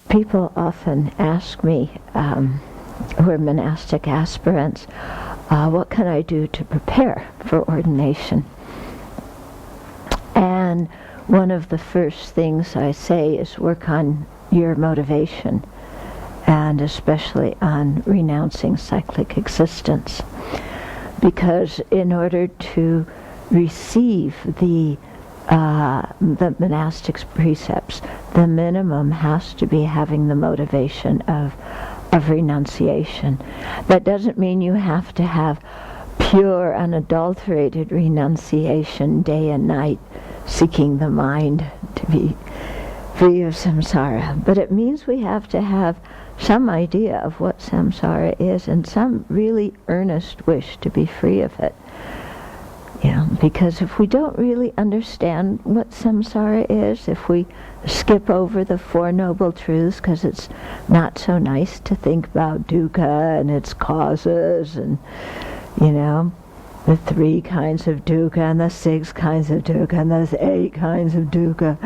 People often ask me, who are monastic aspirants, what can I do to prepare for ordination? And one of the first things I say is work on your motivation, and especially on renouncing cyclic existence. Because in order to receive the monastic precepts, the minimum has to be having the motivation of renunciation. That doesn't mean you have to have pure, unadulterated renunciation day and night, seeking the mind to be free of samsara. But it means we have to have some idea of what samsara is and some really earnest wish to be free of it. Yeah, because if we don't really understand what samsara is, if we skip over the Four Noble Truths because it's not so nice to think about dukkha and its causes and, the 3 kinds of dukkha and the 6 kinds of dukkha and there's 8 kinds of dukkha,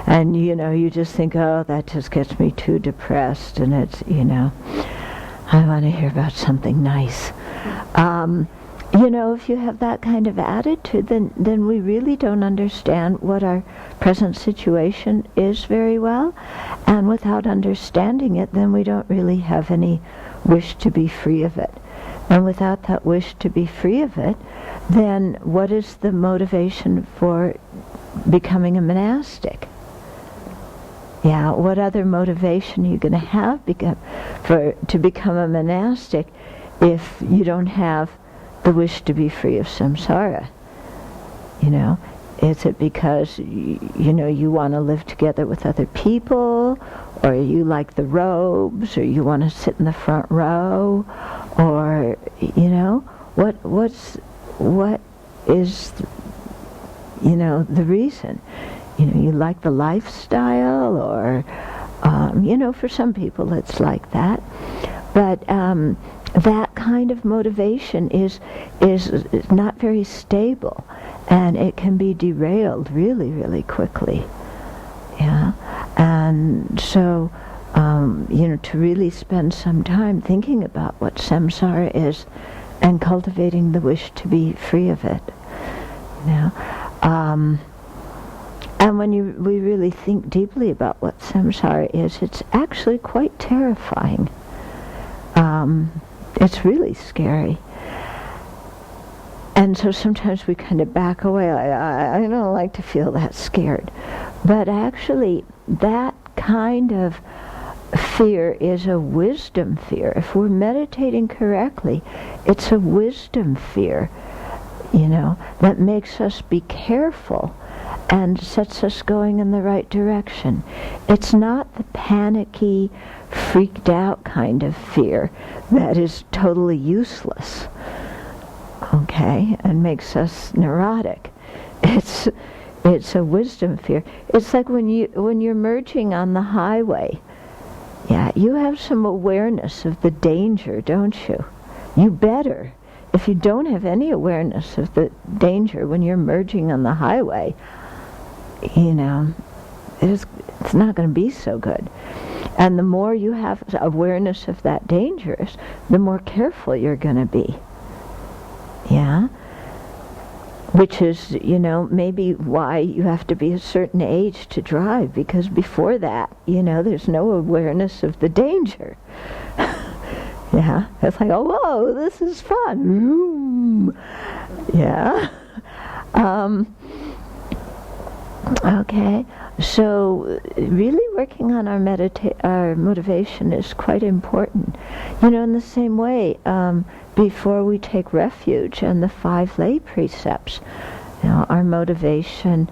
and you just think, oh, that just gets me too depressed, and it's, I want to hear about something nice. If you have that kind of attitude, then we really don't understand what our present situation is very well, and without understanding it, then we don't really have any wish to be free of it. And without that wish to be free of it, then what is the motivation for becoming a monastic? Yeah, what other motivation are you going to have to become a monastic if you don't have the wish to be free of samsara? Is it because you want to live together with other people, or you like the robes, or you want to sit in the front row, or what is the reason? You like the lifestyle, or for some people it's like that, but that kind of motivation is not very stable, and it can be derailed really, really quickly. Yeah, and so to really spend some time thinking about what samsara is, and cultivating the wish to be free of it. And when we really think deeply about what samsara is, it's actually quite terrifying. It's really scary. And so sometimes we kind of back away. I don't like to feel that scared. But actually, that kind of fear is a wisdom fear. If we're meditating correctly, it's a wisdom fear, that makes us be careful and sets us going in the right direction. It's not the panicky, freaked out kind of fear that is totally useless, okay, and makes us neurotic. It's a wisdom fear. It's like when you're merging on the highway. Yeah, you have some awareness of the danger, don't you? You better. If you don't have any awareness of the danger when you're merging on the highway, it's not going to be so good. And the more you have awareness of that danger, the more careful you're going to be. Yeah? Which is, maybe why you have to be a certain age to drive, because before that, there's no awareness of the danger. Yeah? It's like, oh, whoa, this is fun. Yeah? Okay, so really working on our motivation is quite important. In the same way, before we take refuge in the 5 lay precepts, our motivation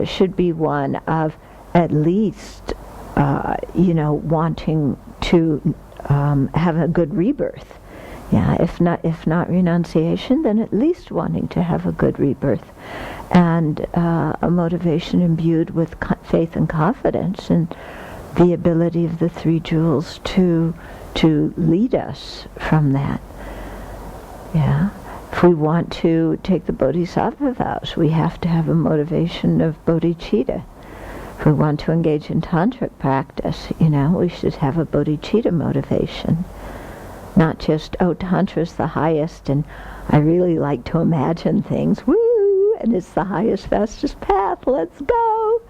should be one of at least, wanting to have a good rebirth. Yeah, if not renunciation, then at least wanting to have a good rebirth, and a motivation imbued with faith and confidence in the ability of the 3 jewels to lead us from that. Yeah, if we want to take the bodhisattva vows, we have to have a motivation of bodhicitta. If if we want to engage in tantric practice, we should have a bodhicitta motivation. Not just, tantra's the highest, and I really like to imagine things, woo, and it's the highest, fastest path, let's go.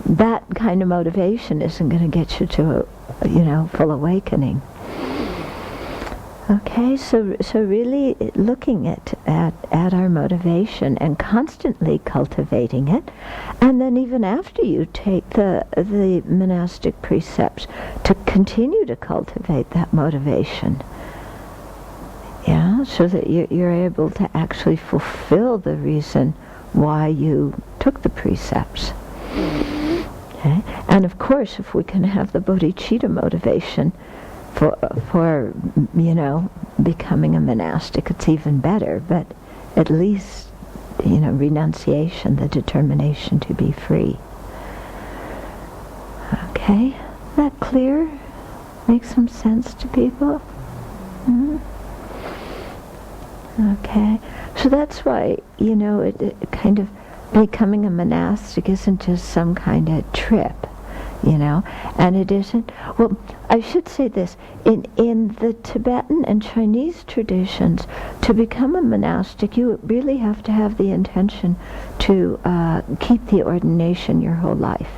That kind of motivation isn't going to get you to a, full awakening. Okay, so really looking at our motivation and constantly cultivating it, and then even after you take the monastic precepts, to continue to cultivate that motivation. Yeah, so that you're able to actually fulfill the reason why you took the precepts. Okay? And of course, if we can have the bodhicitta motivation for becoming a monastic, it's even better. But at least, renunciation, the determination to be free. Okay, is that clear? Make some sense to people? Mm-hmm. Okay, so that's why, it kind of becoming a monastic isn't just some kind of trip, and it isn't, well, I should say this, in the Tibetan and Chinese traditions, to become a monastic, you really have to have the intention to keep the ordination your whole life.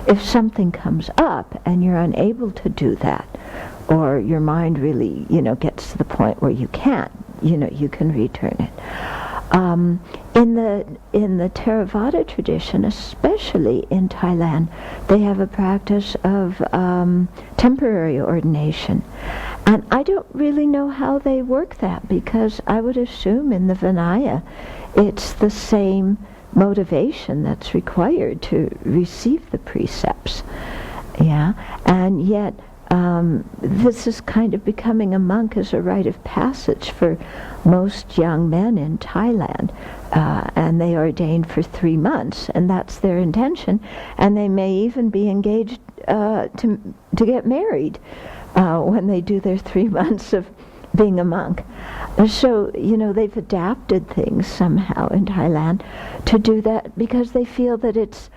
If something comes up and you're unable to do that, or your mind really, gets to the point where you can't, you can return it. In the Theravada tradition, especially in Thailand, they have a practice of temporary ordination. And I don't really know how they work that, because I would assume in the Vinaya it's the same motivation that's required to receive the precepts. Yeah, and yet this is kind of becoming a monk as a rite of passage for most young men in Thailand, and they ordain for 3 months, and that's their intention, and they may even be engaged to get married when they do their 3 months of being a monk. So, they've adapted things somehow in Thailand to do that, because they feel that it's,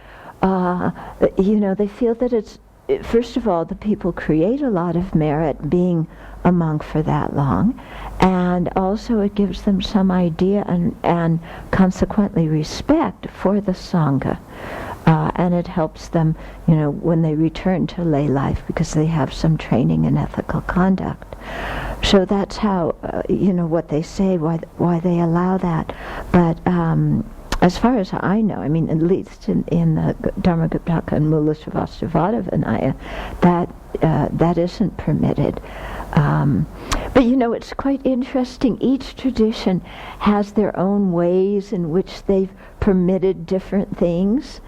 first of all, the people create a lot of merit being a monk for that long, and also it gives them some idea and consequently respect for the Sangha. And it helps them, when they return to lay life, because they have some training in ethical conduct. So that's how, what they say, why they allow that. But as far as I know, at least in the Dharmaguptaka and Mula Sravasti Vada Vinaya, that isn't permitted. But it's quite interesting. Each tradition has their own ways in which they've permitted different things.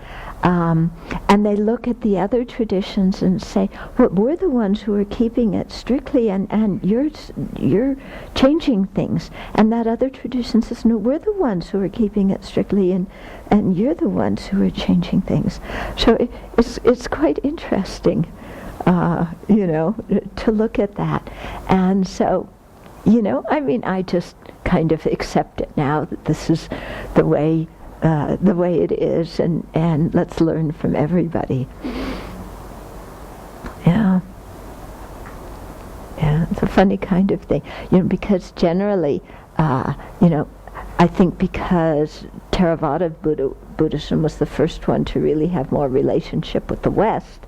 And they look at the other traditions and say, well, we're the ones who are keeping it strictly, and you're changing things. And that other tradition says, no, we're the ones who are keeping it strictly, and you're the ones who are changing things. So it's quite interesting, to look at that. And so, I just kind of accept it now, that this is the way it is, and let's learn from everybody. Yeah, it's a funny kind of thing, because generally, I think because Theravada Buddhism was the first one to really have more relationship with the West,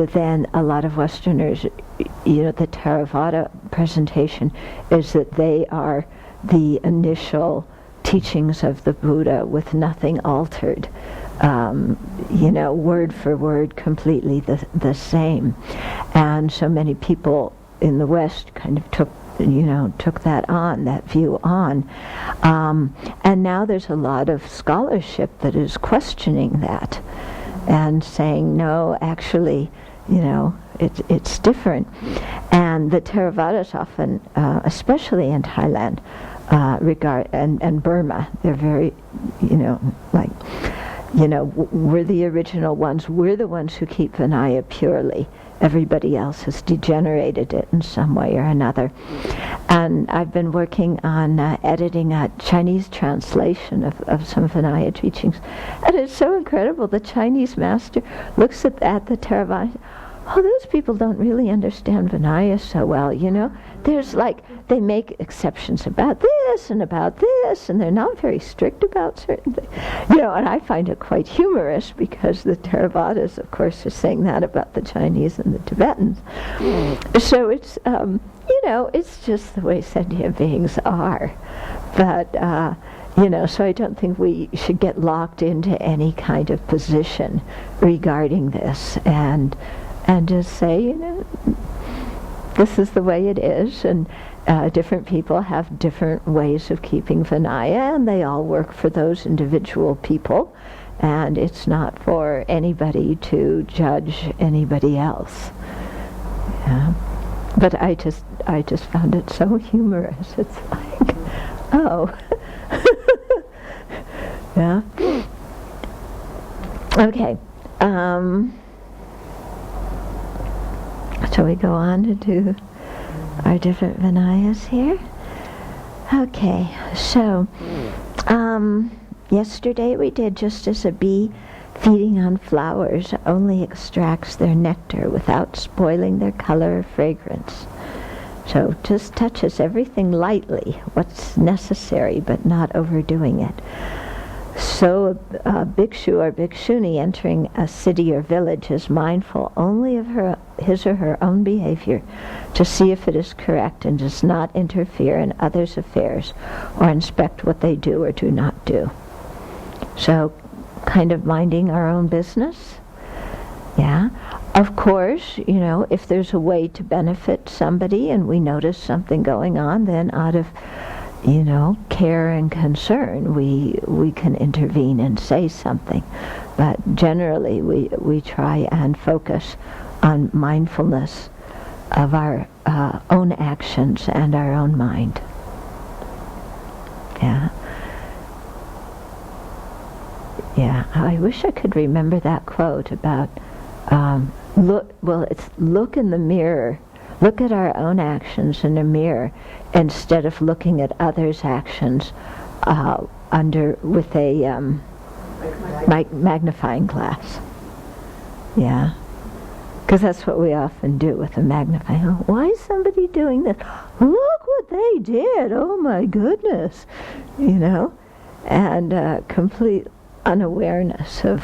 then a lot of Westerners, the Theravada presentation is that they are the initial teachings of the Buddha with nothing altered, word for word, completely the same. And so many people in the West kind of took that view on. And now there's a lot of scholarship that is questioning that and saying, no, actually, it's different. And the Theravadas often, especially in Thailand, and Burma, they're very, we're the original ones. We're the ones who keep Vinaya purely. everybody else has degenerated it in some way or another. And I've been working on editing a Chinese translation of some Vinaya teachings. And it's so incredible. The Chinese master looks at the Theravada. Oh, those people don't really understand Vinaya so well, you know. There's they make exceptions about this, and they're not very strict about certain things. You know, and I find it quite humorous because the Theravadas, of course, are saying that about the Chinese and the Tibetans. So it's, you know, it's just the way sentient beings are. But, you know, so I don't think we should get locked into any kind of position regarding this, and just say, you know, this is the way it is, and different people have different ways of keeping Vinaya, and they all work for those individual people, and it's not for anybody to judge anybody else. Yeah. But I just found it so humorous. It's like, oh. Yeah. Okay. Shall we go on to do our different Vinayas here? Okay, so yesterday we did just as a bee feeding on flowers only extracts their nectar without spoiling their color or fragrance. So just touches everything lightly, what's necessary, but not overdoing it. So a bhikshu or bhikshuni entering a city or village is mindful only of his or her own behavior to see if it is correct, and does not interfere in others' affairs or inspect what they do or do not do. So kind of minding our own business. Yeah. Of course, you know, if there's a way to benefit somebody and we notice something going on, then out of, you know, care and concern, we can intervene and say something. But generally, we try and focus on mindfulness of our own actions and our own mind. Yeah. Yeah, I wish I could remember that quote about, look in the mirror, look at our own actions in a mirror, instead of looking at others' actions with a magnifying glass. Yeah, because that's what we often do with a magnifying. Oh, why is somebody doing this? Look what they did! Oh my goodness, you know, and complete unawareness of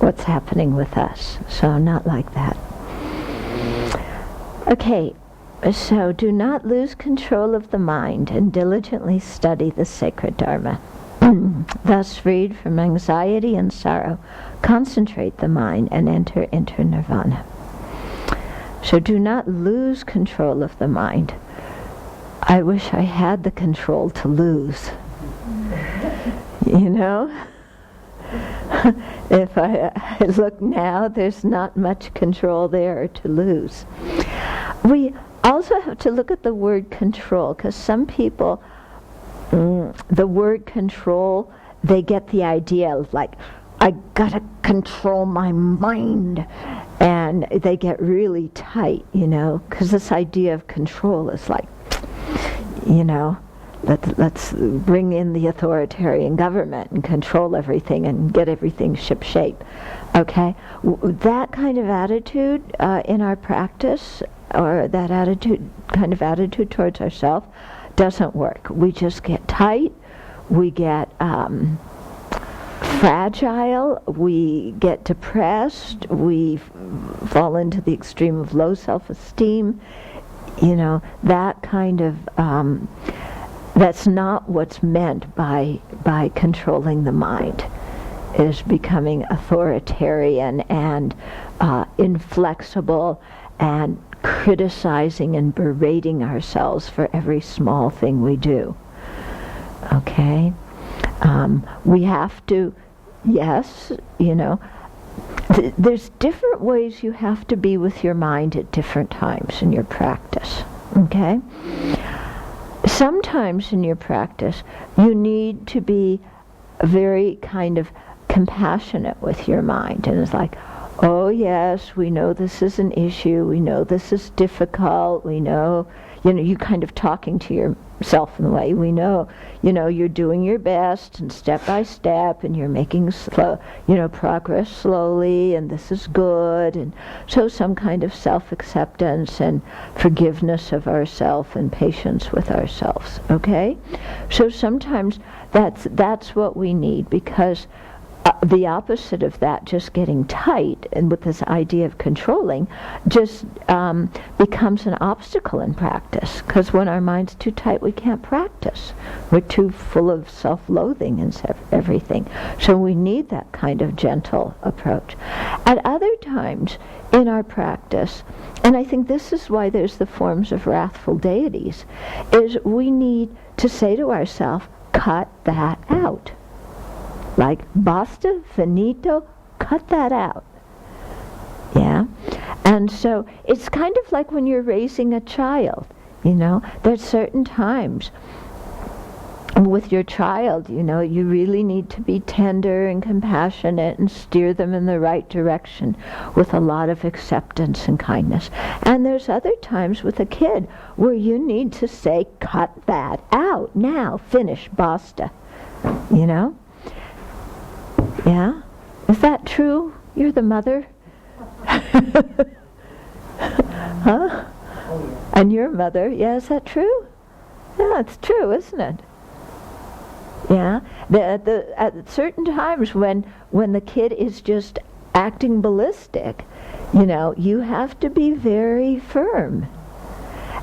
what's happening with us. So not like that. Okay. So do not lose control of the mind, and diligently study the sacred Dharma. Thus freed from anxiety and sorrow, concentrate the mind and enter into nirvana. So do not lose control of the mind. I wish I had the control to lose. You know? If I look now, there's not much control there to lose. We also have to look at the word control, because some people, the word control, they get the idea of like, I gotta control my mind, and they get really tight, you know, because this idea of control is like, you know, let's bring in the authoritarian government and control everything and get everything ship-shape. Okay? That kind of attitude in our practice, or that kind of attitude towards ourselves, doesn't work. We just get tight, we get fragile, we get depressed, we fall into the extreme of low self-esteem. You know, that kind of, that's not what's meant by controlling the mind, is becoming authoritarian and inflexible and criticizing and berating ourselves for every small thing we do. Okay? We have to, yes, you know, there's different ways you have to be with your mind at different times in your practice. Okay? Sometimes in your practice, you need to be very kind of compassionate with your mind, and it's like, oh yes, we know this is an issue, we know this is difficult, we know, you kind of talking to yourself in a way, we know, you're doing your best and step by step, and you're making slow, progress slowly, and this is good, and so some kind of self-acceptance and forgiveness of ourselves and patience with ourselves, okay? So sometimes that's what we need, because the opposite of that, just getting tight, and with this idea of controlling, just becomes an obstacle in practice. Because when our mind's too tight, we can't practice. We're too full of self-loathing and everything. So we need that kind of gentle approach. At other times in our practice, and I think this is why there's the forms of wrathful deities, is we need to say to ourselves, cut that out. Like, basta, finito, cut that out. Yeah? And so it's kind of like when you're raising a child, There's certain times with your child, you really need to be tender and compassionate and steer them in the right direction with a lot of acceptance and kindness. And there's other times with a kid where you need to say, cut that out, now, finish, basta, Yeah? Is that true? You're the mother? Huh? And your mother, yeah, is that true? Yeah, it's true, isn't it? Yeah? At certain times when the kid is just acting ballistic, you have to be very firm.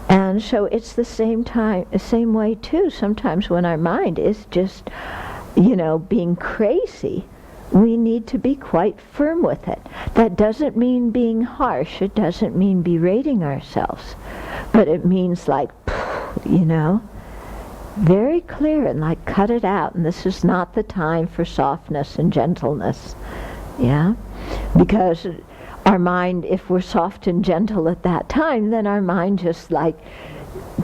And so it's the same way too, sometimes when our mind is just, being crazy, we need to be quite firm with it. That doesn't mean being harsh. It doesn't mean berating ourselves. But it means like, very clear and like cut it out. And this is not the time for softness and gentleness. Yeah? Because our mind, if we're soft and gentle at that time, then our mind just like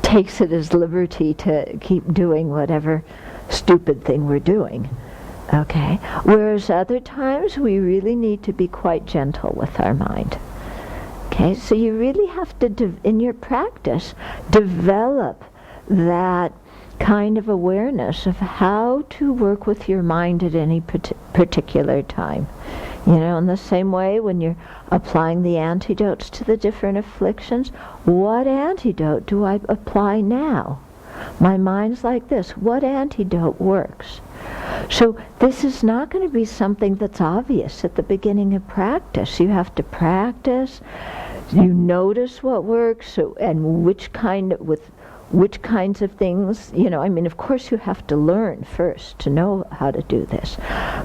takes it as liberty to keep doing whatever stupid thing we're doing. Okay? Whereas other times we really need to be quite gentle with our mind. Okay? So you really have to, in your practice, develop that kind of awareness of how to work with your mind at any particular time. In the same way when you're applying the antidotes to the different afflictions, what antidote do I apply now? My mind's like this. What antidote works? So this is not going to be something that's obvious at the beginning of practice. You have to practice. You notice what works, and which kinds of things, of course you have to learn first to know how to do this.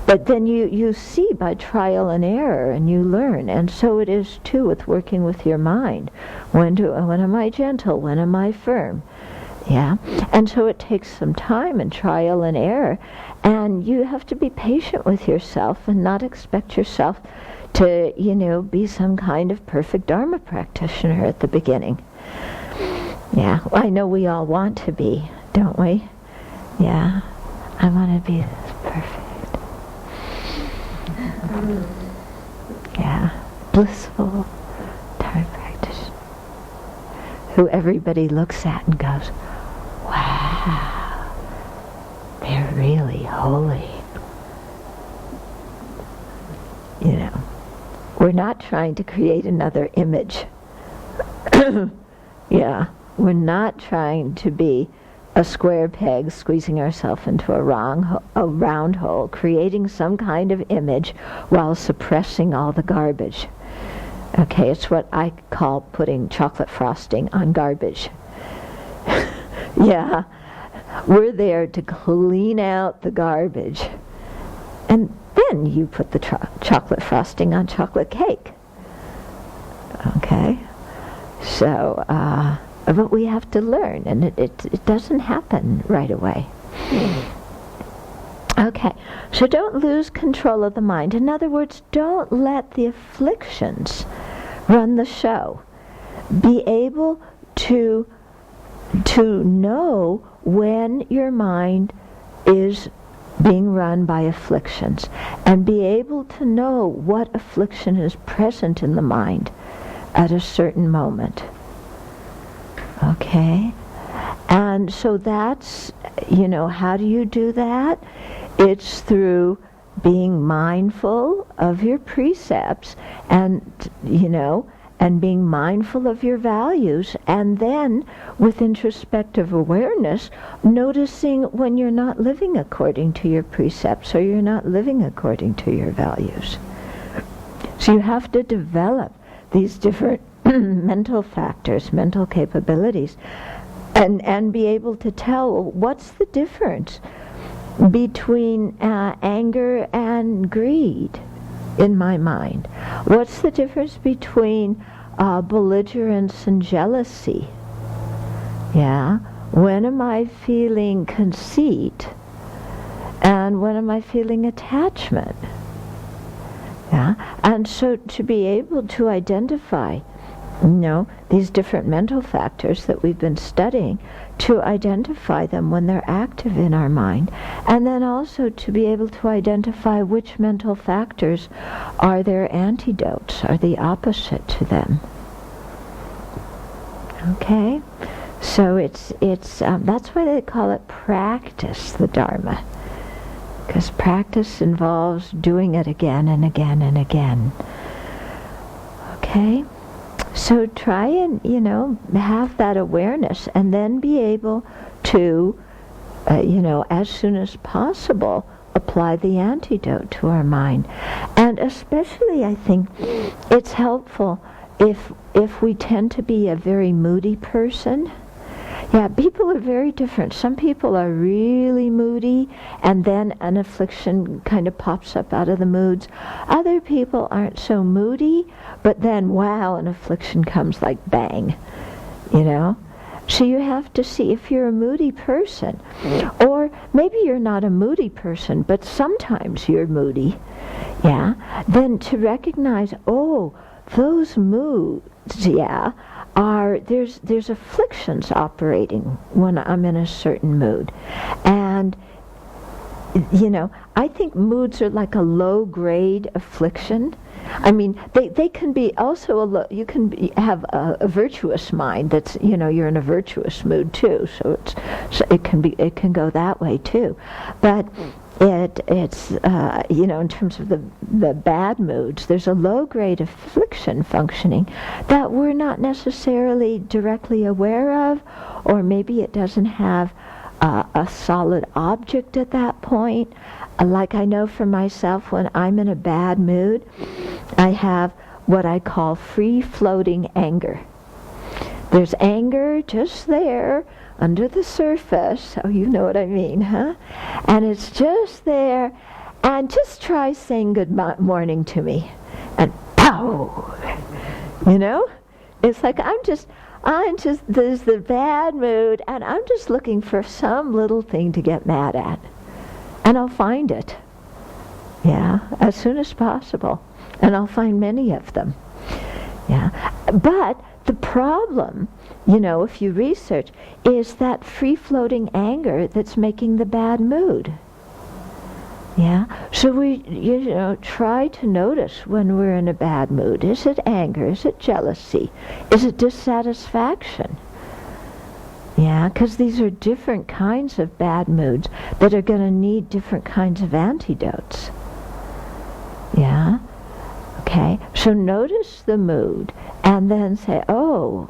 But then you see by trial and error, and you learn. And so it is too with working with your mind. When am I gentle? When am I firm? Yeah, and so it takes some time and trial and error, and you have to be patient with yourself and not expect yourself to, be some kind of perfect Dharma practitioner at the beginning. Yeah, well, I know we all want to be, don't we? Yeah, I want to be perfect. Yeah, blissful Dharma practitioner who everybody looks at and goes, wow, they're really holy. We're not trying to create another image. Yeah, we're not trying to be a square peg squeezing ourselves into a round hole, creating some kind of image while suppressing all the garbage. Okay, it's what I call putting chocolate frosting on garbage. Yeah, we're there to clean out the garbage. And then you put the chocolate frosting on chocolate cake. Okay? So, but we have to learn, and it doesn't happen right away. Okay, so don't lose control of the mind. In other words, don't let the afflictions run the show. Be able to know when your mind is being run by afflictions, and be able to know what affliction is present in the mind at a certain moment. Okay? And so that's, how do you do that? It's through being mindful of your precepts and, and being mindful of your values, and then with introspective awareness, noticing when you're not living according to your precepts or you're not living according to your values. So you have to develop these different mental factors, mental capabilities, and be able to tell what's the difference between anger and greed in my mind. What's the difference between belligerence and jealousy? Yeah? When am I feeling conceit and when am I feeling attachment? Yeah? And so to be able to identify these different mental factors that we've been studying, to identify them when they're active in our mind, and then also to be able to identify which mental factors are their antidotes, are the opposite to them. Okay? So it's that's why they call it practice, the Dharma, because practice involves doing it again and again and again. Okay? So try and, have that awareness, and then be able to, as soon as possible, apply the antidote to our mind. And especially, I think, it's helpful if we tend to be a very moody person. Yeah, people are very different. Some people are really moody, and then an affliction kind of pops up out of the moods. Other people aren't so moody, but then, wow, an affliction comes like bang, So you have to see if you're a moody person, or maybe you're not a moody person, but sometimes you're moody, yeah, then to recognize, those moods, yeah, there's afflictions operating when I'm in a certain mood. And I think moods are like a low-grade affliction. I mean, they can be also you can have a virtuous mind that's, you're in a virtuous mood too. So it can go that way too. But it's in terms of the bad moods, there's a low-grade affliction functioning that we're not necessarily directly aware of, or maybe it doesn't have a solid object at that point. Like I know for myself, when I'm in a bad mood, I have what I call free-floating anger. There's anger just there under the surface. Oh, you know what I mean, huh? And it's just there, and just try saying good morning to me, and pow! It's like there's the bad mood, and I'm just looking for some little thing to get mad at. And I'll find it. Yeah, as soon as possible. And I'll find many of them. Yeah. But the problem, if you research, is that free-floating anger that's making the bad mood. Yeah? So we, try to notice when we're in a bad mood. Is it anger? Is it jealousy? Is it dissatisfaction? Yeah, because these are different kinds of bad moods that are going to need different kinds of antidotes. Yeah? Okay, so notice the mood and then say, I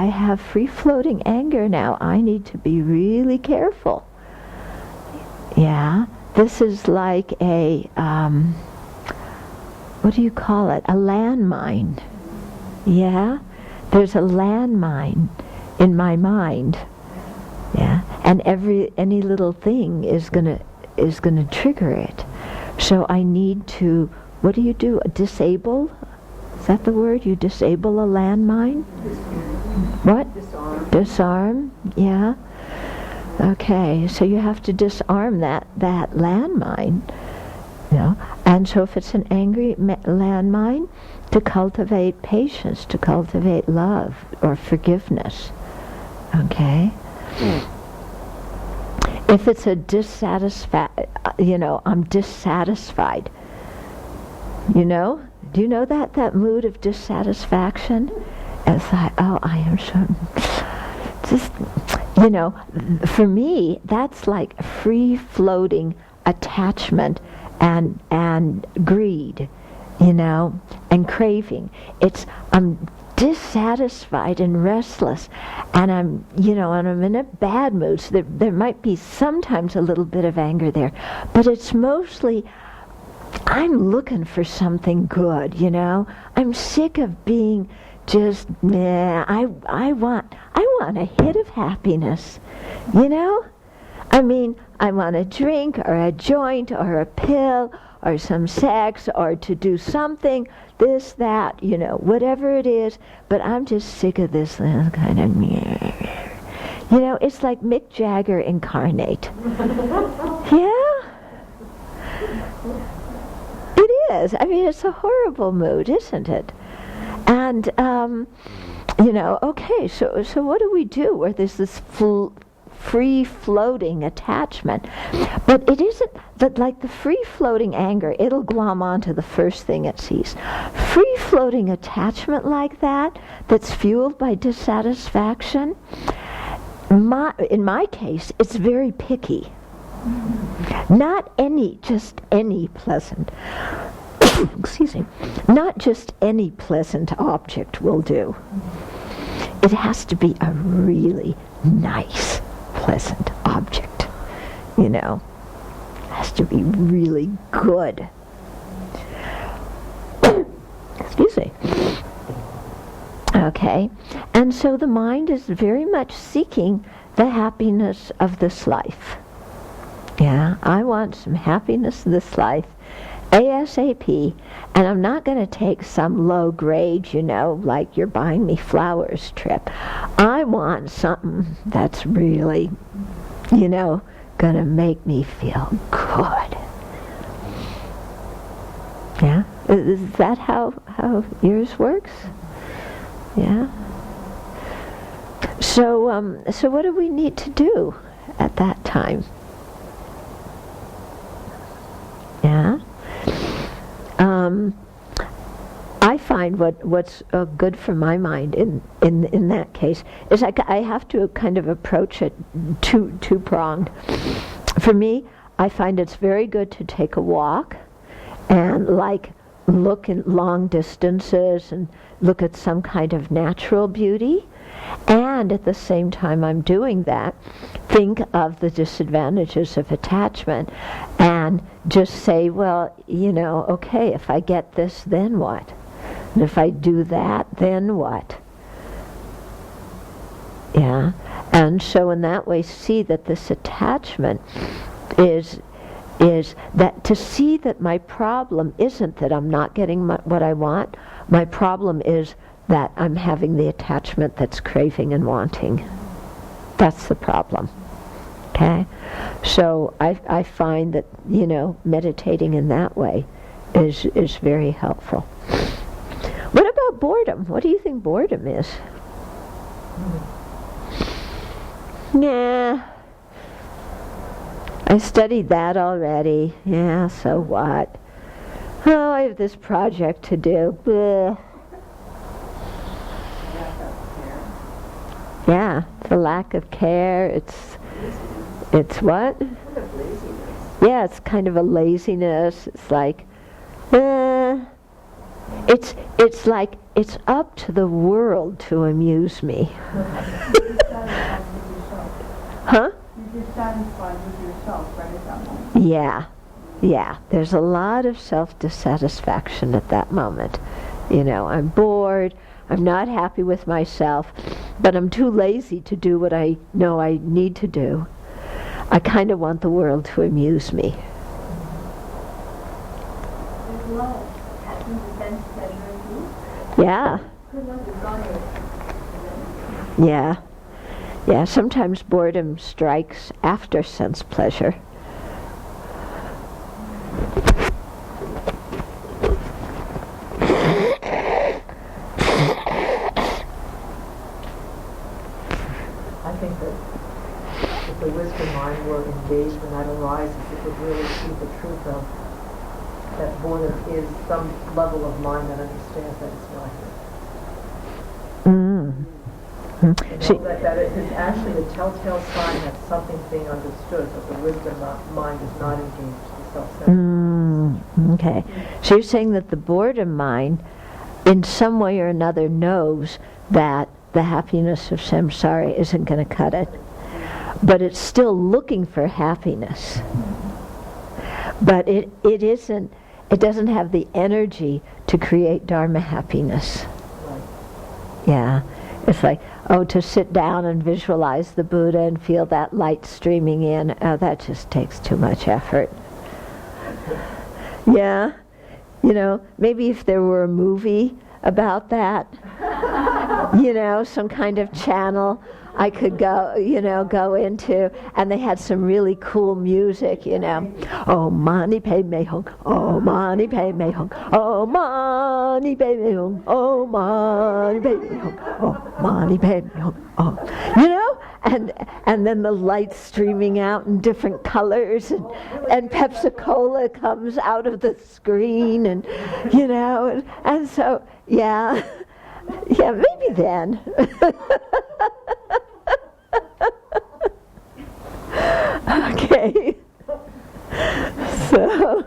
have free-floating anger now. I need to be really careful. Yeah, this is like a, what do you call it? A landmine. Yeah, there's a landmine in my mind. Yeah, and any little thing is gonna trigger it. So I need to, what do? Disable? Is that the word? You disable a landmine? What? Disarm, yeah. Okay, so you have to disarm that landmine, And so if it's an angry landmine, to cultivate patience, to cultivate love or forgiveness. Okay? if it's a I'm dissatisfied. You know? Do you know that mood of dissatisfaction? It's like, oh, I am so just, for me, that's like free-floating attachment and greed, and craving. I'm dissatisfied and restless, and I'm in a bad mood. So there might be sometimes a little bit of anger there, but it's mostly I'm looking for something good. I'm sick of being just meh. I want a hit of happiness. I mean, I want a drink or a joint or a pill or some sex or to do something, this, that, whatever it is, but I'm just sick of this kind of, it's like Mick Jagger incarnate. Yeah? It is. I mean, it's a horrible mood, isn't it? And, okay, so what do we do where there's this free-floating attachment? But it isn't that, like the free-floating anger, it'll glom onto the first thing it sees. Free-floating attachment like that, that's fueled by dissatisfaction, in my case, it's very picky. Not just any pleasant, excuse me, not just any pleasant object will do. It has to be a really nice, pleasant object. It has to be really good. Excuse me. Okay, and so the mind is very much seeking the happiness of this life. Yeah, I want some happiness in this life, ASAP, and I'm not going to take some low grade, like you're buying me flowers trip. I want something that's really, going to make me feel good. Yeah? Is that how yours works? Yeah? So what do we need to do at that time? Yeah. I find what's good for my mind in that case is I have to kind of approach it two-pronged. For me, I find it's very good to take a walk and look in long distances and look at some kind of natural beauty. And at the same time I'm doing that, think of the disadvantages of attachment and just say, well, okay, if I get this, then what? And if I do that, then what? Yeah. And so in that way, see that this attachment is that to see that my problem isn't that I'm not getting what I want. My problem is that I'm having the attachment that's craving and wanting. That's the problem. Okay? So I find that, meditating in that way is very helpful. What about boredom? What do you think boredom is? Nah. I studied that already. Yeah, so what? Oh, I have this project to do. Bleh. Yeah, the lack of care. It's what? Yeah, it's kind of a laziness. It's like, it's like it's up to the world to amuse me. Huh? You're satisfied with yourself right at that moment. Yeah. There's a lot of self-dissatisfaction at that moment. I'm bored. I'm not happy with myself, but I'm too lazy to do what I know I need to do. I kind of want the world to amuse me. Yeah. Yeah, sometimes boredom strikes after sense pleasure. I think that if the wisdom mind were in would really see the truth of that boredom is some level of mind that understands that it's not here. That it is actually a telltale sign that something's being understood, but the wisdom mind is not engaged, the self-centered. Okay. So you're saying that the boredom mind, in some way or another, knows that the happiness of samsara isn't going to cut it, but it's still looking for happiness. But it doesn't have the energy to create dharma happiness. Right. Yeah. It's like, to sit down and visualize the Buddha and feel that light streaming in, that just takes too much effort. Yeah. Maybe if there were a movie about that, some kind of channel I could go into, and they had some really cool music, Oh, mani pe me hong, oh, mani pe me hong, oh, mani pe me hong, oh, mani pe me hong, oh, mani pe me hong, oh, and then the lights streaming out in different colors, and Pepsi Cola comes out of the screen, and so, yeah, maybe then. Okay. So,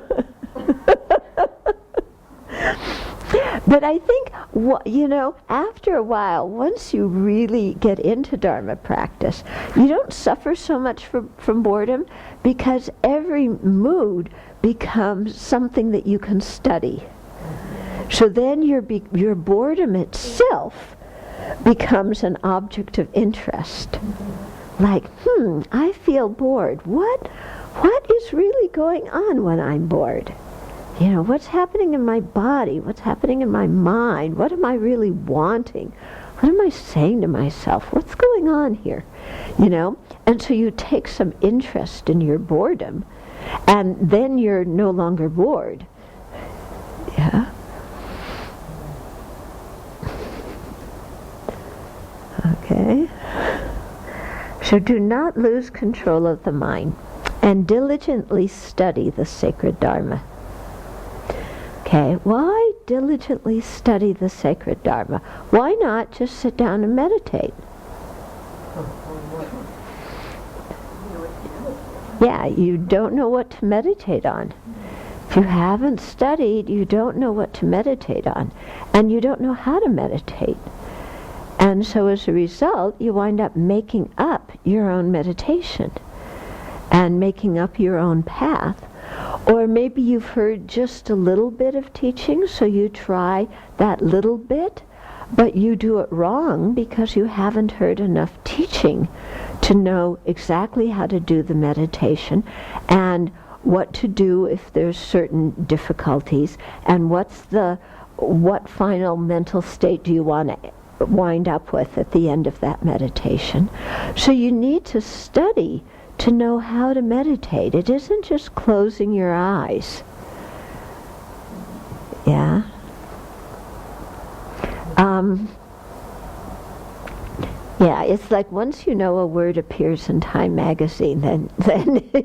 but I think, after a while, once you really get into Dharma practice, you don't suffer so much from boredom, because every mood becomes something that you can study. So then your boredom itself becomes an object of interest. Like, I feel bored. What is really going on when I'm bored? What's happening in my body? What's happening in my mind? What am I really wanting? What am I saying to myself? What's going on here? And so you take some interest in your boredom, and then you're no longer bored. Yeah. Okay. So do not lose control of the mind, and diligently study the sacred Dharma. Okay, why diligently study the sacred Dharma? Why not just sit down and meditate? Yeah, you don't know what to meditate on. If you haven't studied, you don't know what to meditate on, and you don't know how to meditate. And so as a result, you wind up making up your own meditation and making up your own path. Or maybe you've heard just a little bit of teaching, so you try that little bit, but you do it wrong because you haven't heard enough teaching to know exactly how to do the meditation and what to do if there's certain difficulties, and what final mental state do you want to wind up with at the end of that meditation. So you need to study to know how to meditate. It isn't just closing your eyes. Yeah. Yeah, it's like once you know a word appears in Time magazine, then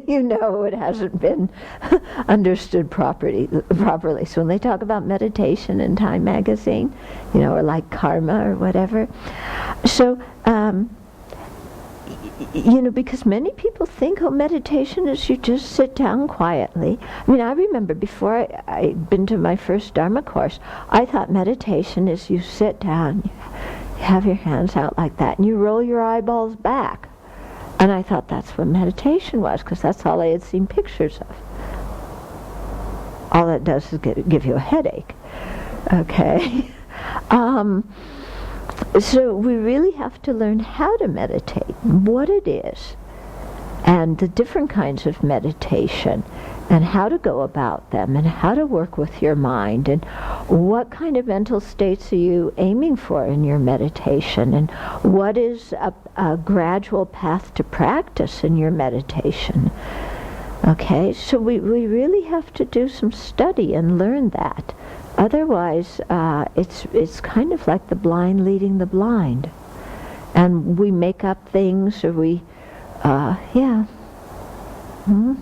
you know it hasn't been understood properly. So when they talk about meditation in Time magazine, or like karma or whatever, so because many people think, meditation is you just sit down quietly. I mean, I remember before I'd been to my first Dharma course, I thought meditation is you sit down, you have your hands out like that, and you roll your eyeballs back. And I thought that's what meditation was, because that's all I had seen pictures of. All that does is give you a headache. Okay. So we really have to learn how to meditate, what it is, and the different kinds of meditation, and how to go about them, and how to work with your mind, and what kind of mental states are you aiming for in your meditation, and what is a gradual path to practice in your meditation. Okay, so we really have to do some study and learn that. Otherwise, it's kind of like the blind leading the blind. And we make up things, or we, yeah. Mm-hmm.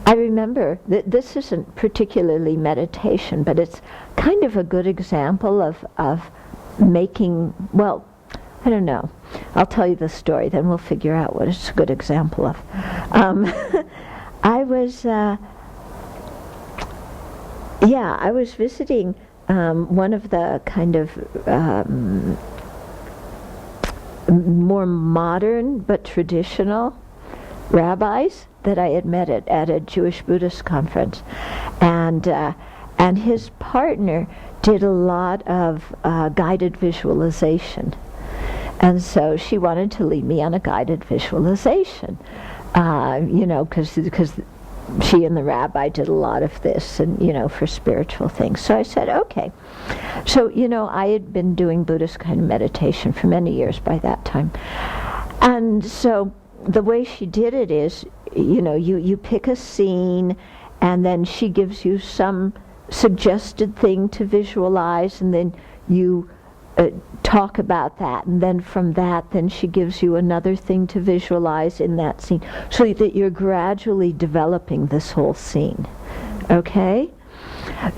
I remember that this isn't particularly meditation, but it's kind of a good example of making, well, I don't know. I'll tell you the story, then we'll figure out what it's a good example of. I was visiting one of the kind of more modern but traditional rabbis that I had met at a Jewish Buddhist conference, and his partner did a lot of guided visualization, and so she wanted to lead me on a guided visualization, because she and the rabbi did a lot of this, and for spiritual things. So I said, okay. So I had been doing Buddhist kind of meditation for many years by that time, and so the way she did it is, you pick a scene, and then she gives you some suggested thing to visualize, and then you talk about that, and then from that, then she gives you another thing to visualize in that scene, so that you're gradually developing this whole scene. Okay?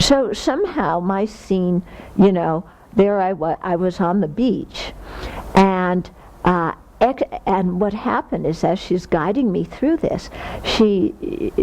So somehow my scene, there I was on the beach, and what happened is, as she's guiding me through this, she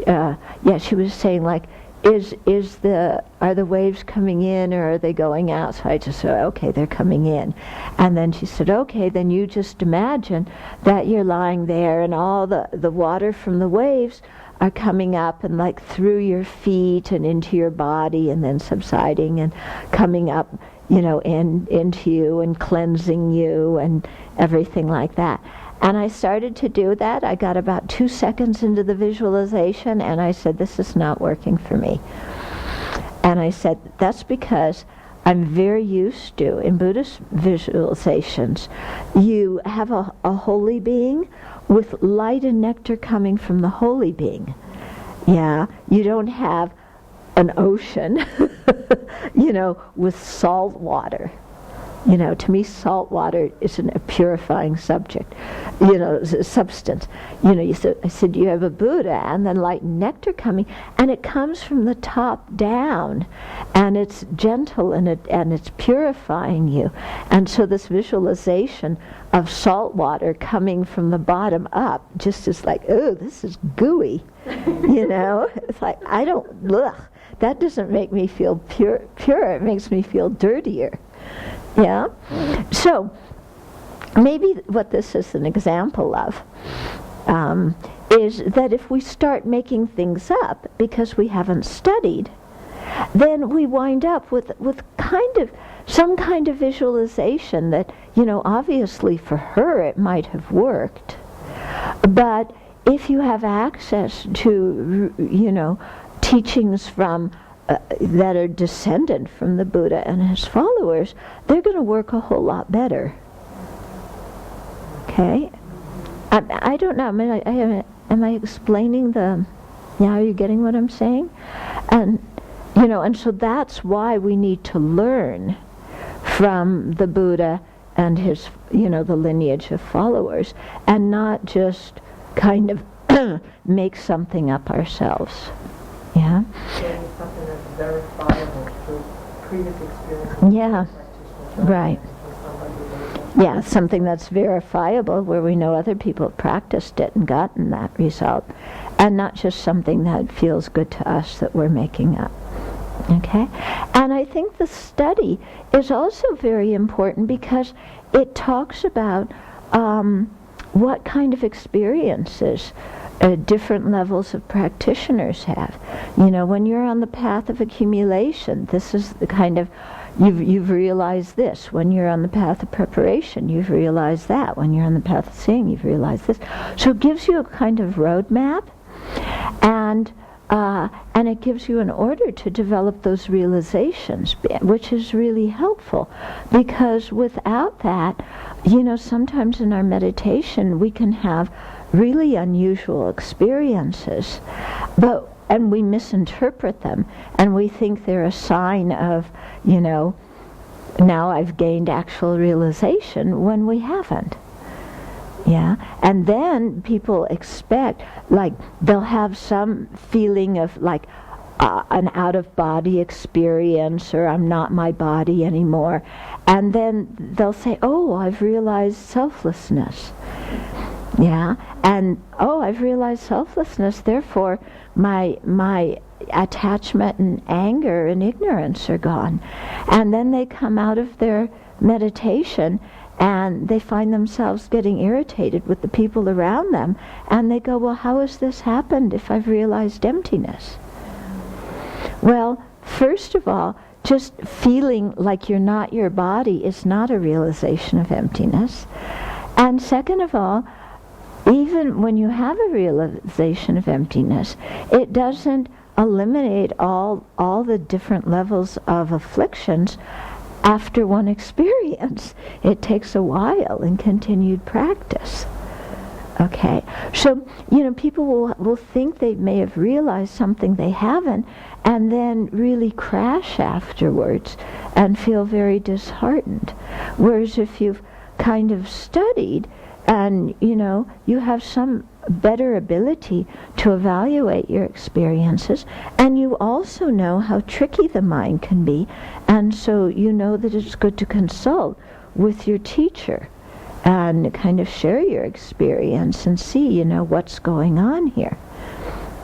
was saying, like, are the waves coming in or are they going out? So I just said, okay, they're coming in. And then she said, okay, then you just imagine that you're lying there and all the water from the waves are coming up and like through your feet and into your body, and then subsiding and coming up, into you and cleansing you and everything like that. And I started to do that. I got about 2 seconds into the visualization, and I said, this is not working for me. And I said, that's because I'm very used to, in Buddhist visualizations, you have a holy being with light and nectar coming from the holy being. Yeah, you don't have an ocean, with salt water. To me, salt water isn't a purifying substance. I said, you have a Buddha, and then light and nectar coming, and it comes from the top down, and it's gentle, and it's purifying you. And so this visualization of salt water coming from the bottom up just is like, oh, this is gooey. It's like, that doesn't make me feel pure. It makes me feel dirtier. Yeah? So, maybe what this is an example of is that if we start making things up because we haven't studied, then we wind up with some kind of visualization that, obviously for her it might have worked. But if you have access to, teachings from that are descendant from the Buddha and his followers, they're going to work a whole lot better. Okay? I don't know. Am I explaining now are you getting what I'm saying? And so that's why we need to learn from the Buddha and his, the lineage of followers, and not just kind of make something up ourselves. Yeah? Something that's verifiable through previous experience. Yeah, right. Yeah, something that's verifiable where we know other people have practiced it and gotten that result, and not just something that feels good to us that we're making up. Okay? And I think the study is also very important because it talks about what kind of experiences different levels of practitioners have. When you're on the path of accumulation, this is the kind of, you've realized this. When you're on the path of preparation, you've realized that. When you're on the path of seeing, you've realized this. So it gives you a kind of roadmap, and it gives you an order to develop those realizations, which is really helpful, because without that, sometimes in our meditation we can have really unusual experiences, and we misinterpret them, and we think they're a sign of, now I've gained actual realization, when we haven't. Yeah, and then people expect, like, they'll have some feeling of, like, an out-of-body experience, or I'm not my body anymore, and then they'll say, oh, I've realized selflessness. Yeah, and, oh, I've realized selflessness, therefore my attachment and anger and ignorance are gone. And then they come out of their meditation and they find themselves getting irritated with the people around them, and they go, well, how has this happened if I've realized emptiness? Well, first of all, just feeling like you're not your body is not a realization of emptiness. And second of all, even when you have a realization of emptiness, it doesn't eliminate all the different levels of afflictions after one experience. It takes a while in continued practice. Okay, so, people will think they may have realized something they haven't, and then really crash afterwards and feel very disheartened. Whereas if you've kind of studied and, you have some better ability to evaluate your experiences, and you also know how tricky the mind can be, and so you know that it's good to consult with your teacher and kind of share your experience and see, what's going on here.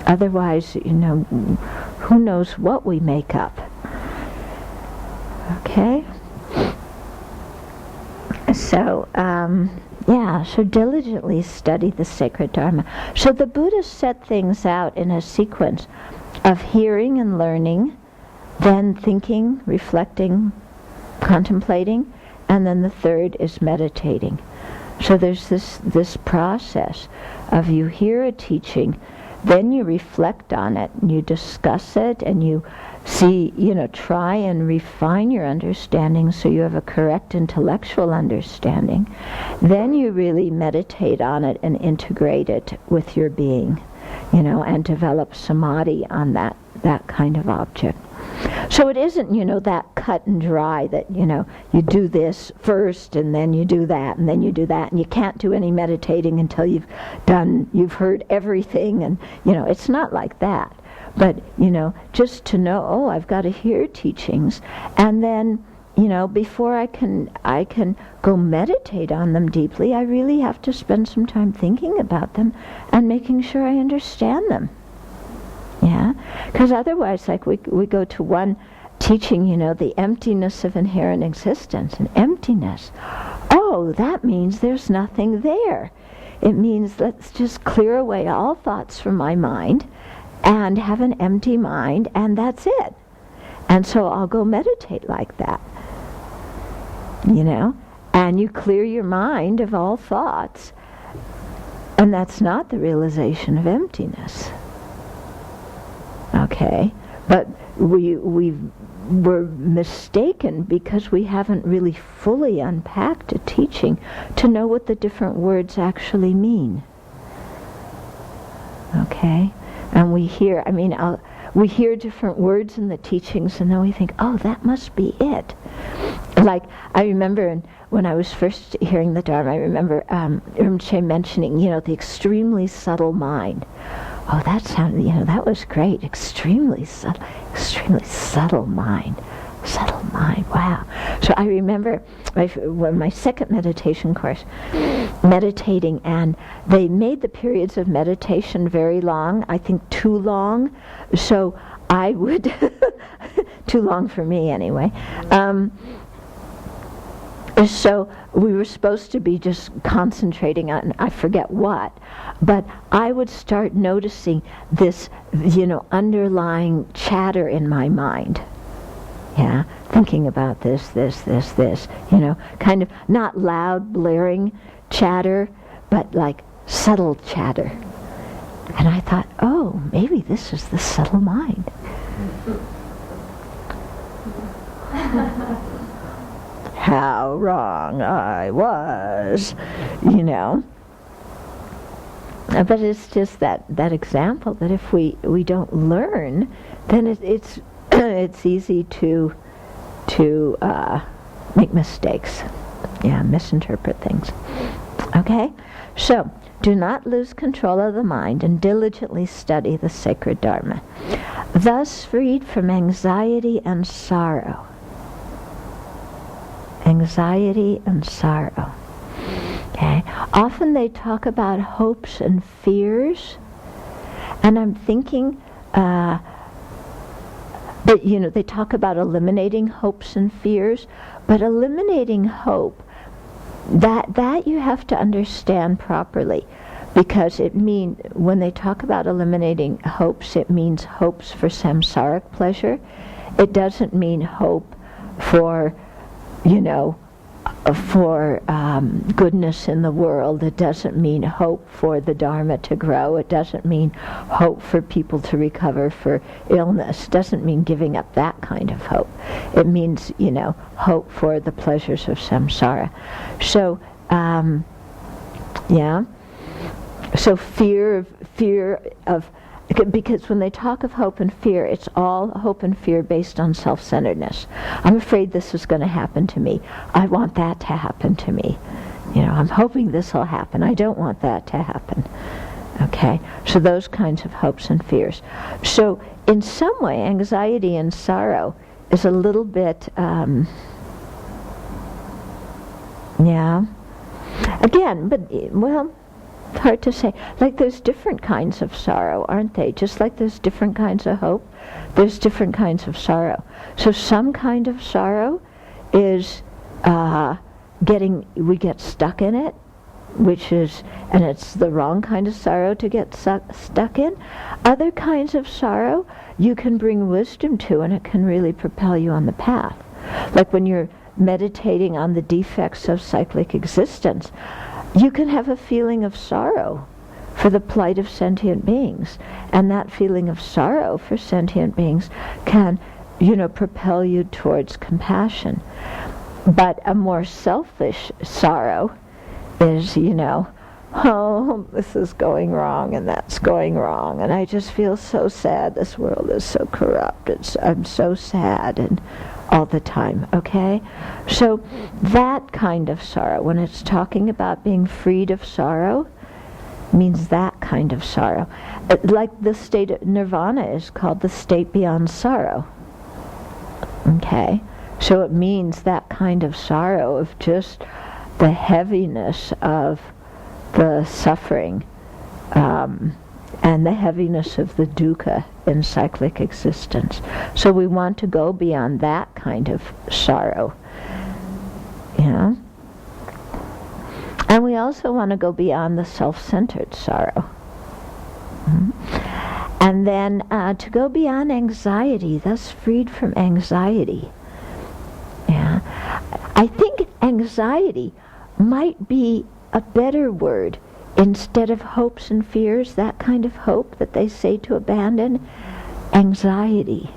Otherwise, who knows what we make up. Okay? So, so diligently study the sacred Dharma. So the Buddha set things out in a sequence of hearing and learning, then thinking, reflecting, contemplating, and then the third is meditating. So there's this process of you hear a teaching, then you reflect on it, and you discuss it, and you see, try and refine your understanding so you have a correct intellectual understanding. Then you really meditate on it and integrate it with your being, and develop samadhi on that kind of object. So it isn't, that cut and dry that, you do this first and then you do that and then you do that, and you can't do any meditating until you've heard everything, and, it's not like that. But, just to know, oh, I've got to hear teachings, and then, before I can go meditate on them deeply, I really have to spend some time thinking about them and making sure I understand them. Yeah, because otherwise, like we go to one teaching, the emptiness of inherent existence, and emptiness. Oh, that means there's nothing there. It means let's just clear away all thoughts from my mind and have an empty mind, and that's it. And so I'll go meditate like that. And you clear your mind of all thoughts, and that's not the realization of emptiness. Okay, but we were mistaken because we haven't really fully unpacked a teaching to know what the different words actually mean. Okay, and we hear different words in the teachings, and then we think, oh, that must be it. Like, I remember when I was first hearing the Dharma, I remember Rinpoche mentioning, the extremely subtle mind. Oh, that sounded, that was great. Extremely subtle mind. Subtle mind, wow. So I remember my second meditation course, meditating, and they made the periods of meditation very long, I think too long. So I would, too long for me anyway. So we were supposed to be just concentrating on, I forget what, but I would start noticing this, underlying chatter in my mind. Yeah, thinking about this, kind of not loud, blaring chatter, but like subtle chatter. And I thought, oh, maybe this is the subtle mind. How wrong I was, But it's just that example that if we don't learn, then it's it's easy to make mistakes, misinterpret things. Okay, So, do not lose control of the mind and diligently study the sacred Dharma. Thus freed from anxiety and sorrow. Anxiety and sorrow. Okay. Often they talk about hopes and fears, and I'm thinking, but they talk about eliminating hopes and fears, but eliminating hope, that you have to understand properly, because when they talk about eliminating hopes, it means hopes for samsaric pleasure. It doesn't mean hope for goodness in the world. It doesn't mean hope for the Dharma to grow. It doesn't mean hope for people to recover for illness. It doesn't mean giving up that kind of hope. It means, hope for the pleasures of samsara. So, So fear of, because when they talk of hope and fear, it's all hope and fear based on self-centeredness. I'm afraid this is going to happen to me. I want that to happen to me. I'm hoping this will happen. I don't want that to happen. Okay? So those kinds of hopes and fears. So in some way, anxiety and sorrow is a little bit, Again, but, it's hard to say. Like there's different kinds of sorrow, aren't they? Just like there's different kinds of hope, there's different kinds of sorrow. So some kind of sorrow is we get stuck in it, and it's the wrong kind of sorrow to get stuck in. Other kinds of sorrow you can bring wisdom to, and it can really propel you on the path. Like when you're meditating on the defects of cyclic existence, you can have a feeling of sorrow for the plight of sentient beings, and that feeling of sorrow for sentient beings can, propel you towards compassion. But a more selfish sorrow is, oh, this is going wrong and that's going wrong, and I just feel so sad. This world is so corrupt. I'm so sad, and all the time, okay? So that kind of sorrow, when it's talking about being freed of sorrow, means that kind of sorrow. Like the state of nirvana is called the state beyond sorrow. Okay? So it means that kind of sorrow of just the heaviness of the suffering, and the heaviness of the dukkha in cyclic existence. So we want to go beyond that kind of sorrow. And we also want to go beyond the self-centered sorrow. And then to go beyond anxiety, thus freed from anxiety. I think anxiety might be a better word. Instead of hopes and fears, that kind of hope that they say to abandon, anxiety.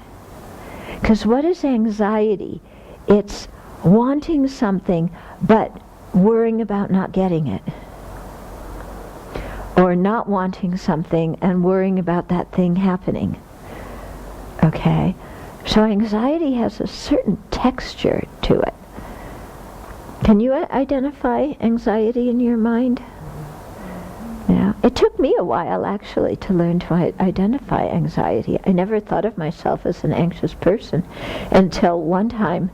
Because what is anxiety? It's wanting something but worrying about not getting it. Or not wanting something and worrying about that thing happening. Okay? So anxiety has a certain texture to it. Can you identify anxiety in your mind? Yeah, it took me a while actually to learn to identify anxiety. I never thought of myself as an anxious person until one time,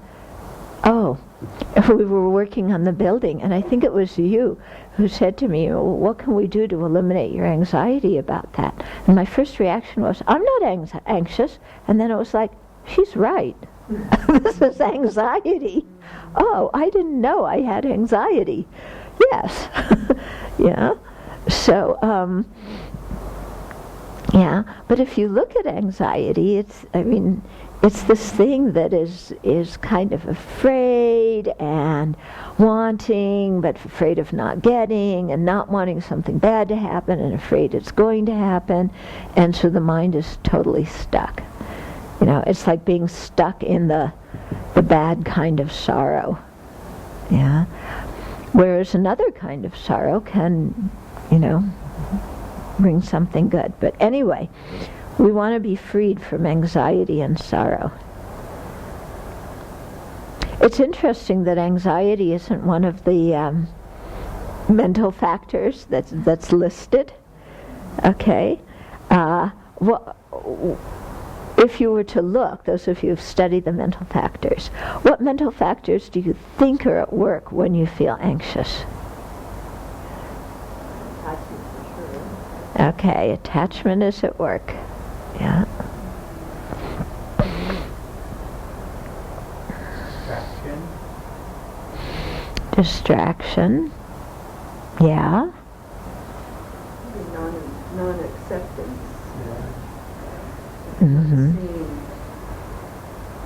we were working on the building, and I think it was you who said to me, what can we do to eliminate your anxiety about that? And my first reaction was, I'm not anxious. And then it was like, she's right. This is anxiety. Oh, I didn't know I had anxiety. Yes. Yeah. So, but if you look at anxiety, it's this thing that is kind of afraid and wanting, but afraid of not getting, and not wanting something bad to happen, and afraid it's going to happen, and so the mind is totally stuck. It's like being stuck in the bad kind of sorrow. Yeah. Whereas another kind of sorrow can, bring something good. But anyway, we want to be freed from anxiety and sorrow. It's interesting that anxiety isn't one of the mental factors that's listed. Okay. Well, if you were to look, those of you who've studied the mental factors, what mental factors do you think are at work when you feel anxious? Attachment for sure. Okay, attachment is at work. Yeah. Distraction. Yeah. Non-acceptance. Mm-hmm.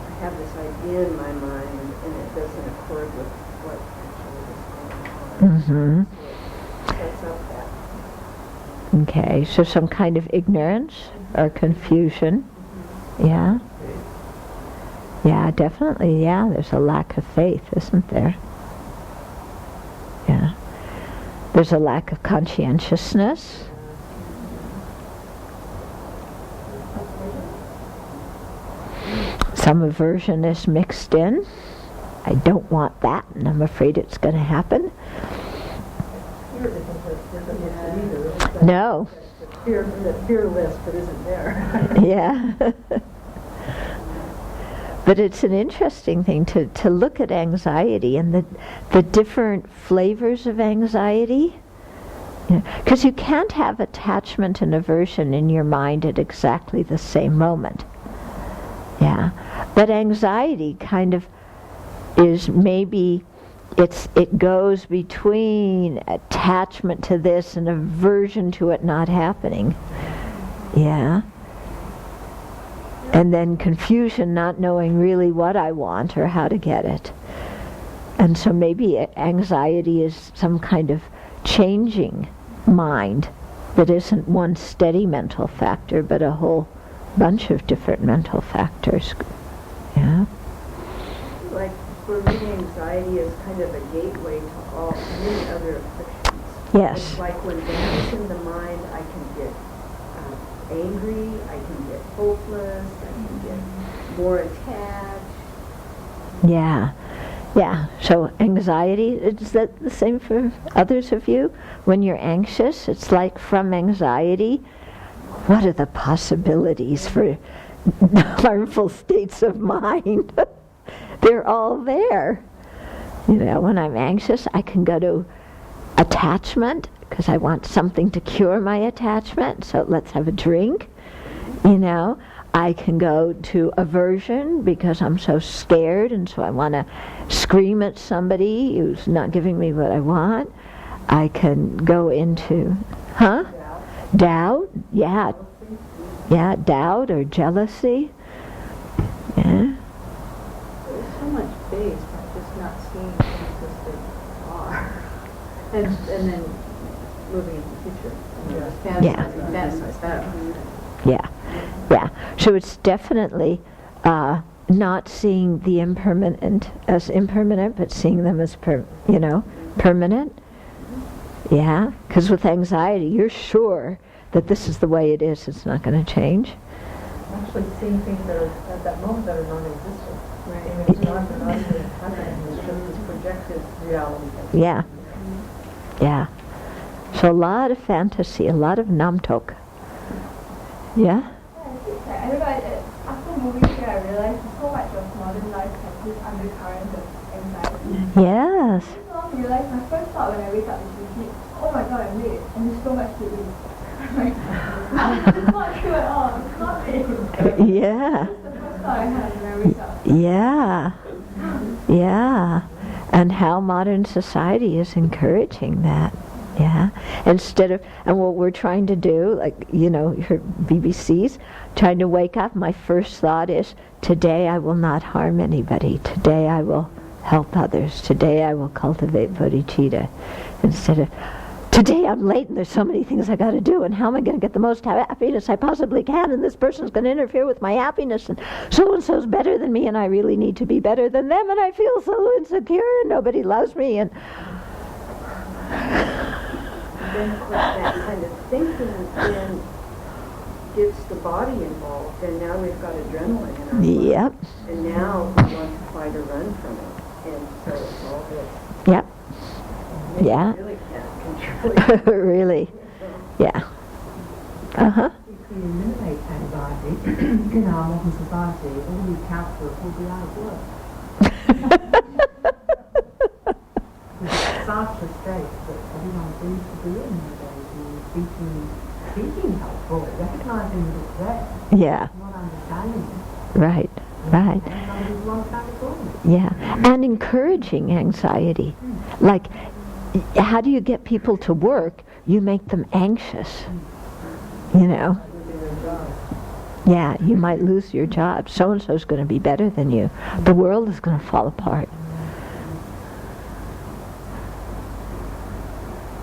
I have this idea in my mind, and it doesn't accord with what actually is going on. Mm-hmm. So it sets up that. Okay, so some kind of ignorance or confusion. Yeah. Yeah, definitely, yeah. There's a lack of faith, isn't there? Yeah. There's a lack of conscientiousness. Some aversion is mixed in. I don't want that, and I'm afraid it's going to happen. Fear isn't either. No. The fear list that isn't there. Yeah. But it's an interesting thing to look at anxiety and the different flavors of anxiety. Because you can't have attachment and aversion in your mind at exactly the same moment. Yeah. But anxiety kind of is maybe, it goes between attachment to this and aversion to it not happening. Yeah. And then confusion, not knowing really what I want or how to get it. And so maybe anxiety is some kind of changing mind that isn't one steady mental factor, but a whole bunch of different mental factors. Yeah. Like for me, anxiety is kind of a gateway to all many other afflictions. Yes. It's like when that's in the mind, I can get angry, I can get hopeless, I can get more attached. Yeah. Yeah. So anxiety, is that the same for others of you? When you're anxious, it's like from anxiety, what are the possibilities for harmful states of mind? They're all there. You know, when I'm anxious, I can go to attachment because I want something to cure my attachment, so let's have a drink. You know, I can go to aversion because I'm so scared and so I want to scream at somebody who's not giving me what I want. I can go into, Doubt, yeah. Yeah, doubt or jealousy. Yeah. There's so much based on just not seeing things as they are. And then moving into the future. Fantasize that. Yeah, yeah. So it's definitely not seeing the impermanent as impermanent, but seeing them as permanent. Yeah, because with anxiety, you're sure that this is the way it is. It's not going to change. Actually, seeing things that are at that moment that are non-existent. Right. I mean, it's not even happening. It's just this projected reality. Yeah. Yeah. So a lot of fantasy, a lot of namtok. Yeah? I realized after moving here, I realized so much of modern life has this undercurrent of anxiety. Yes. I just realized my first thought when I wake up is usually, oh my god, I'm late, and there's so much to do. Like, it's not true at all. It's not late. Yeah. That's the first thought I had when I wake up. Yeah. Yeah. And how modern society is encouraging that. Yeah. Instead of, and what we're trying to do, like, you know, your BBC's, trying to wake up, my first thought is, today I will not harm anybody. Today I will help others. Today I will cultivate bodhicitta. Instead of, today I'm late and there's so many things I got to do, and how am I going to get the most happiness I possibly can, and this person's going to interfere with my happiness, and so-and-so's better than me, and I really need to be better than them, and I feel so insecure, and nobody loves me, and then, of course, that kind of thinking then gets the body involved, and now we've got adrenaline in our blood. Yep. And now we want to fight or run from it. And so it's all this. Yep. Maybe Yeah. we really can't Really? Yeah. Uh-huh. If we eliminate anxiety in our modern society, all these counsellors will be out of work. It's such a state that everyone seems to be in nowadays, and seeking help for it, recognising that it's there, Yeah. not understanding it. Right. Right. And some people won't have it all. Yeah. And encouraging anxiety. Like, how do you get people to work? You make them anxious. You know? Yeah, you might lose your job. So-and-so's going to be better than you. The world is going to fall apart.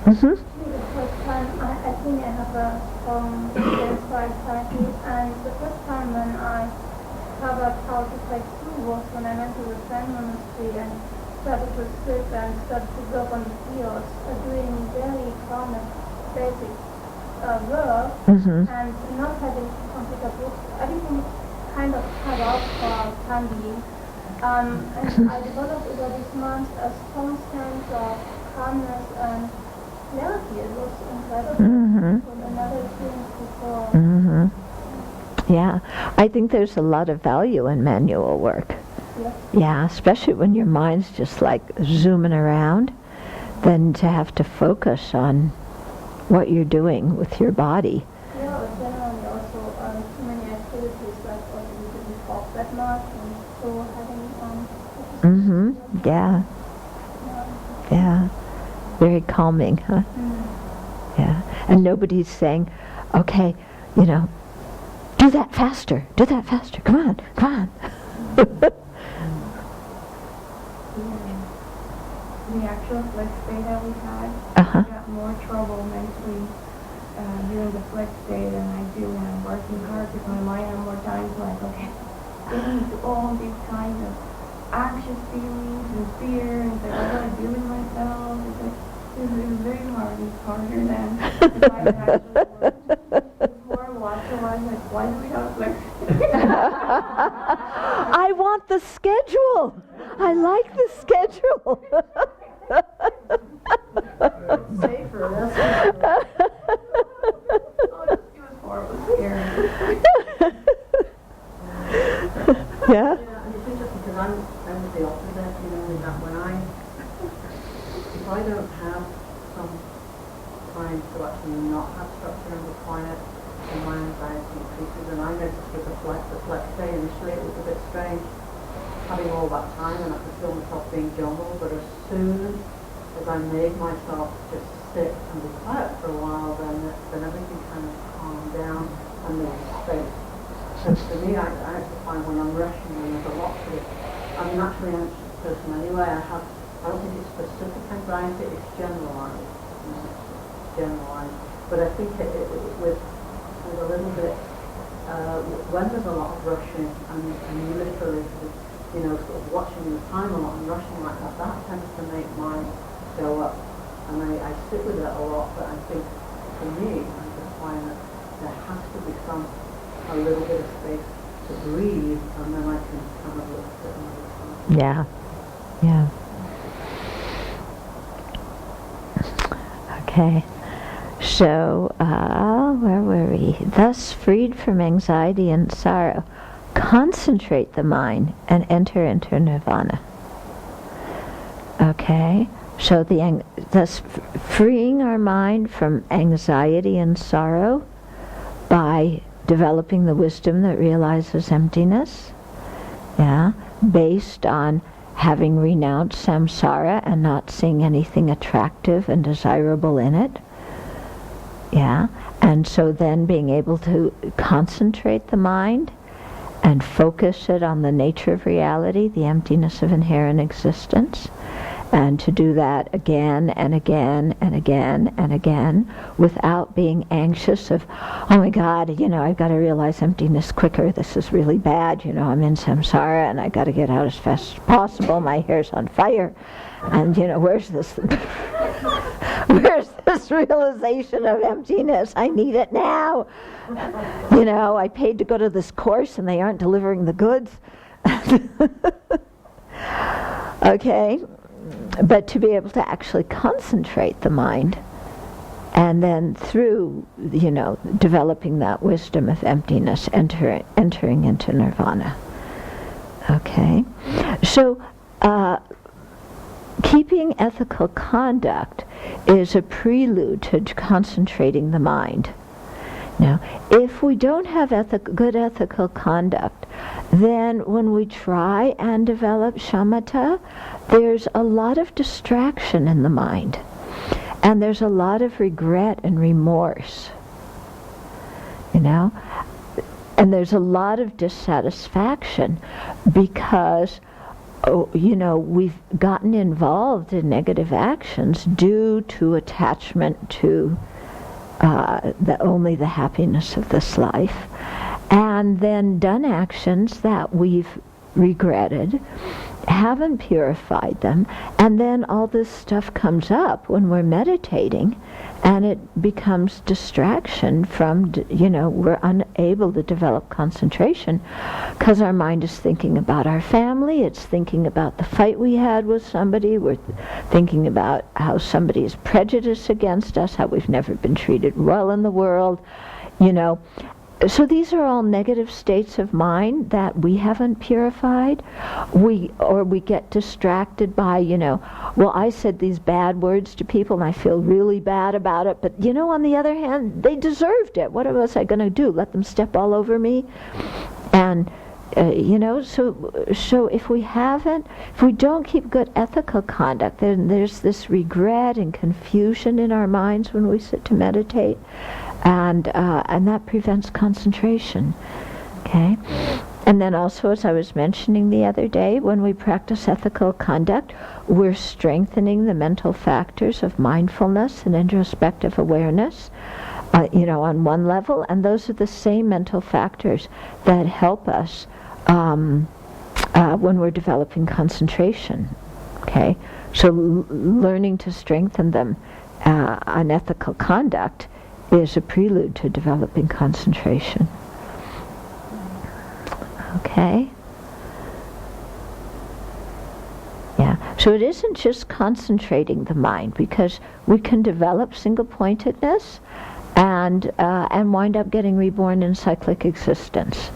Mm-hmm. The first time, I think I have a experience for anxiety, and the first time when I covered how to play through was when I went to the Zen monastery and started to sit and started to work on the fields, doing very common, basic work, and not having computer books. Everything kind of cut off for the time being. And I developed over these months a strong sense of calmness and clarity. It was incredible. From another experience before. Yeah, I think there's a lot of value in manual work. Yes. Yeah, especially when your mind's just like zooming around, then to have to focus on what you're doing with your body. Yeah, but generally also too many activities like also we didn't talk that much and so having Yeah. Yeah. Very calming, huh? Yeah. And nobody's saying, okay, you know, do that faster, come on, come on. The actual flex day that we had, Uh-huh. I got more trouble mentally during the flex day than I do when I'm working hard, because my mind has more time to like, okay, getting into all these kinds of anxious feelings and fear, and like, I gotta deal with myself. It's like, it's very hard. It's harder than if I actually work. It's horrible. After I was like, why do we have flex day? I want the schedule. I like the schedule. Safer, that's for It was horrible, scary. Yeah. Yeah, and it's interesting because I'm the opposite, you know, in that if I don't have some time to actually not have structure and be quiet, and my anxiety increases, and I noticed with the flex day initially it was a bit strange having all that time and I could feel myself being jumbled, but as soon as I made myself just sit and be quiet for a while, then everything kind of calmed down and there was space. So for me, I actually find when I'm rushing and there's a lot to it, I'm a naturally anxious person anyway. I don't think it's specific anxiety, it's generalized. You know, it's generalized. But I think with a little bit, when there's a lot of rushing and you literally, you know, sort of watching the time a lot and rushing like that tends to make mine go up. And I sit with it a lot, but I think for me, I just find that there has to be a little bit of space to breathe, and then I can kind of look at it. Yeah. Yeah. Okay. So, where were we? Thus, freed from anxiety and sorrow, concentrate the mind and enter into nirvana. Okay. So, thus freeing our mind from anxiety and sorrow by developing the wisdom that realizes emptiness. Yeah. Based on having renounced samsara and not seeing anything attractive and desirable in it. Yeah, and so then being able to concentrate the mind and focus it on the nature of reality, the emptiness of inherent existence, and to do that again and again and again and again without being anxious of, oh my God, you know, I've got to realize emptiness quicker, this is really bad, you know, I'm in samsara and I got to get out as fast as possible, my hair's on fire, and you know, where's this realization of emptiness? I need it now. You know, I paid to go to this course and they aren't delivering the goods. Okay. But to be able to actually concentrate the mind And then through, developing that wisdom of emptiness, entering into nirvana. Okay? So, keeping ethical conduct is a prelude to concentrating the mind. Now, if we don't have good ethical conduct, then when we try and develop shamatha, there's a lot of distraction in the mind. And there's a lot of regret and remorse. And there's a lot of dissatisfaction because we've gotten involved in negative actions due to attachment to only the happiness of this life, and then done actions that we've regretted, haven't purified them, and then all this stuff comes up when we're meditating, and it becomes distraction from, we're unable to develop concentration because our mind is thinking about our family, it's thinking about the fight we had with somebody, we're thinking about how somebody is prejudiced against us, how we've never been treated well in the world, So these are all negative states of mind that we haven't purified. We get distracted by, well, I said these bad words to people and I feel really bad about it, but on the other hand, they deserved it. What was I going to do? Let them step all over me? And so if we don't keep good ethical conduct, then there's this regret and confusion in our minds when we sit to meditate. And that prevents concentration, okay? And then also, as I was mentioning the other day, when we practice ethical conduct, we're strengthening the mental factors of mindfulness and introspective awareness, on one level, and those are the same mental factors that help us when we're developing concentration, okay? So learning to strengthen them on ethical conduct is a prelude to developing concentration. Okay? Yeah. So it isn't just concentrating the mind, because we can develop single-pointedness and wind up getting reborn in cyclic existence.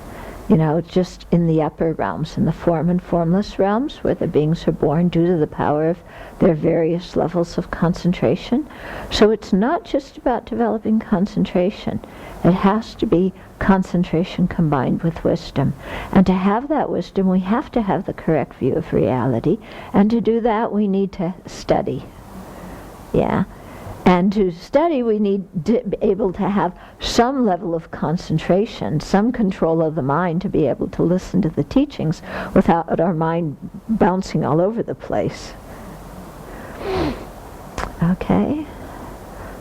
Just in the upper realms, in the form and formless realms, where the beings are born due to the power of their various levels of concentration. So it's not just about developing concentration. It has to be concentration combined with wisdom. And to have that wisdom, we have to have the correct view of reality. And to do that, we need to study. Yeah. And to study, we need to be able to have some level of concentration, some control of the mind to be able to listen to the teachings without our mind bouncing all over the place. Okay?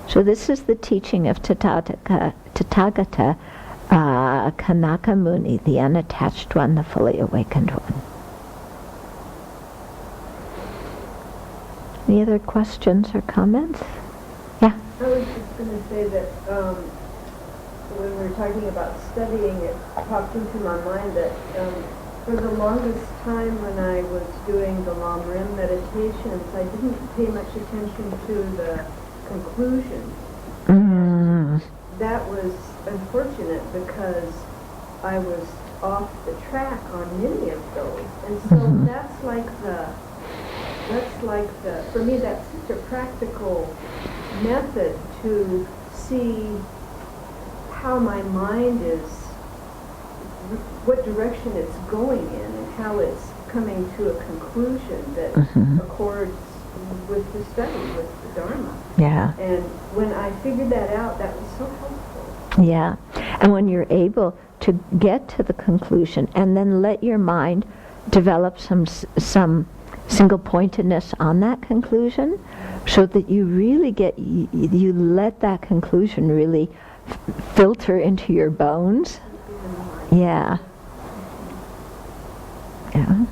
So this is the teaching of Tathagata Kanaka Muni, the unattached one, the fully awakened one. Any other questions or comments? Yeah. I was just going to say that when we were talking about studying, it popped into my mind that for the longest time when I was doing the Lam Rim meditations, I didn't pay much attention to the conclusion. That was unfortunate because I was off the track on many of those. And so that's like the, for me, that's such a practical method to see how my mind is, what direction it's going in, and how it's coming to a conclusion that accords with the study, with the Dharma. Yeah. And when I figured that out, that was so helpful. Yeah. And when you're able to get to the conclusion and then let your mind develop some single-pointedness on that conclusion, so that you really you let that conclusion really filter into your bones. Yeah. Yeah.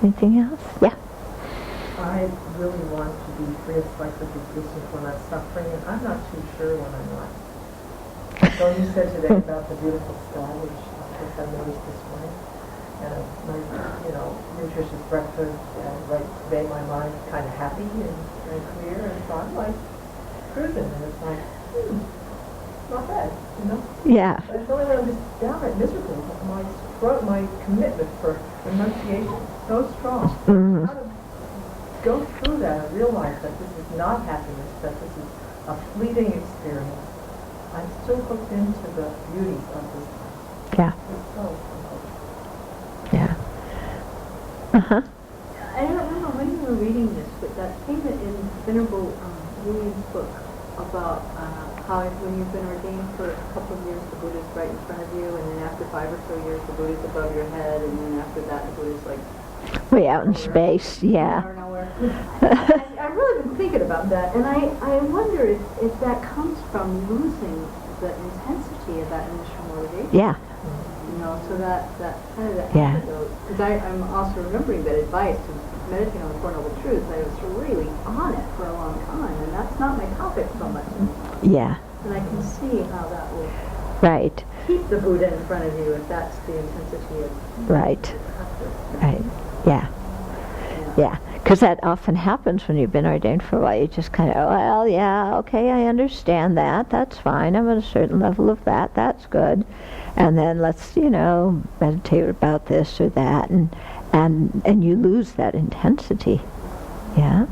Anything else? Yeah. I really want to be free of cyclic existence when I'm suffering, and I'm not too sure when I'm not. So you said today about the beautiful sky, which I noticed this morning. and a nice, you know, nutritious breakfast, and right today my mind's kind of happy and clear, and so I'm like cruising, and it's like, not bad, you know? Yeah. But it's only when I'm just downright miserable that my commitment for renunciation is so strong. Mhm. How to go through that and realize that this is not happiness, that this is a fleeting experience. I'm still hooked into the beauties of this life. Yeah. It's so Yeah. Uh-huh. I don't remember when you were reading this, but that thing that in Venerable Julian's book about how when you've been ordained for a couple of years, the Buddha's right in front of you, and then after 5 or so years, the Buddha's above your head, and then after that, the Buddha's like Way out in space, yeah. nowhere. I've really been thinking about that, and I wonder if that comes from losing the intensity of that initial motivation. Yeah. You know, so that kind of the Yeah. antidote. Because I'm also remembering that advice to meditate on the Four Noble Truths. I was really on it for a long time, and that's not my topic so much anymore. Yeah. And I can see how that will Right. keep the Buddha in front of you if that's the intensity of Right. practice. Right. Yeah. Yeah. Because that often happens when you've been ordained for a while. You just kind of, well, yeah, okay, I understand that. That's fine. I'm at a certain level of that. That's good. And then let's, you know, meditate about this or that, and you lose that intensity. Yeah.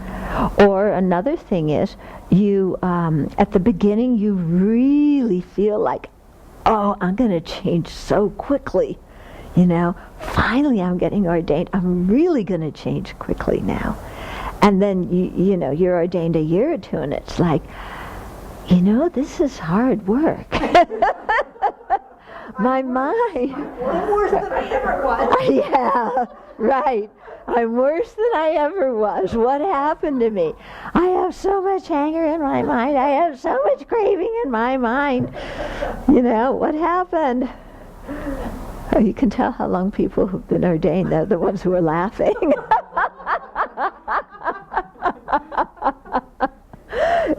Or another thing is, you at the beginning you really feel like, oh, I'm going to change so quickly. You know, finally I'm getting ordained. I'm really going to change quickly now. And then, you know, you're ordained a year or two, and it's like, you know, this is hard work. My mind. I'm worse than I ever was. Yeah, right. I'm worse than I ever was. What happened to me? I have so much anger in my mind. I have so much craving in my mind. You know, what happened? Oh, you can tell how long people who've been ordained, they're the ones who are laughing.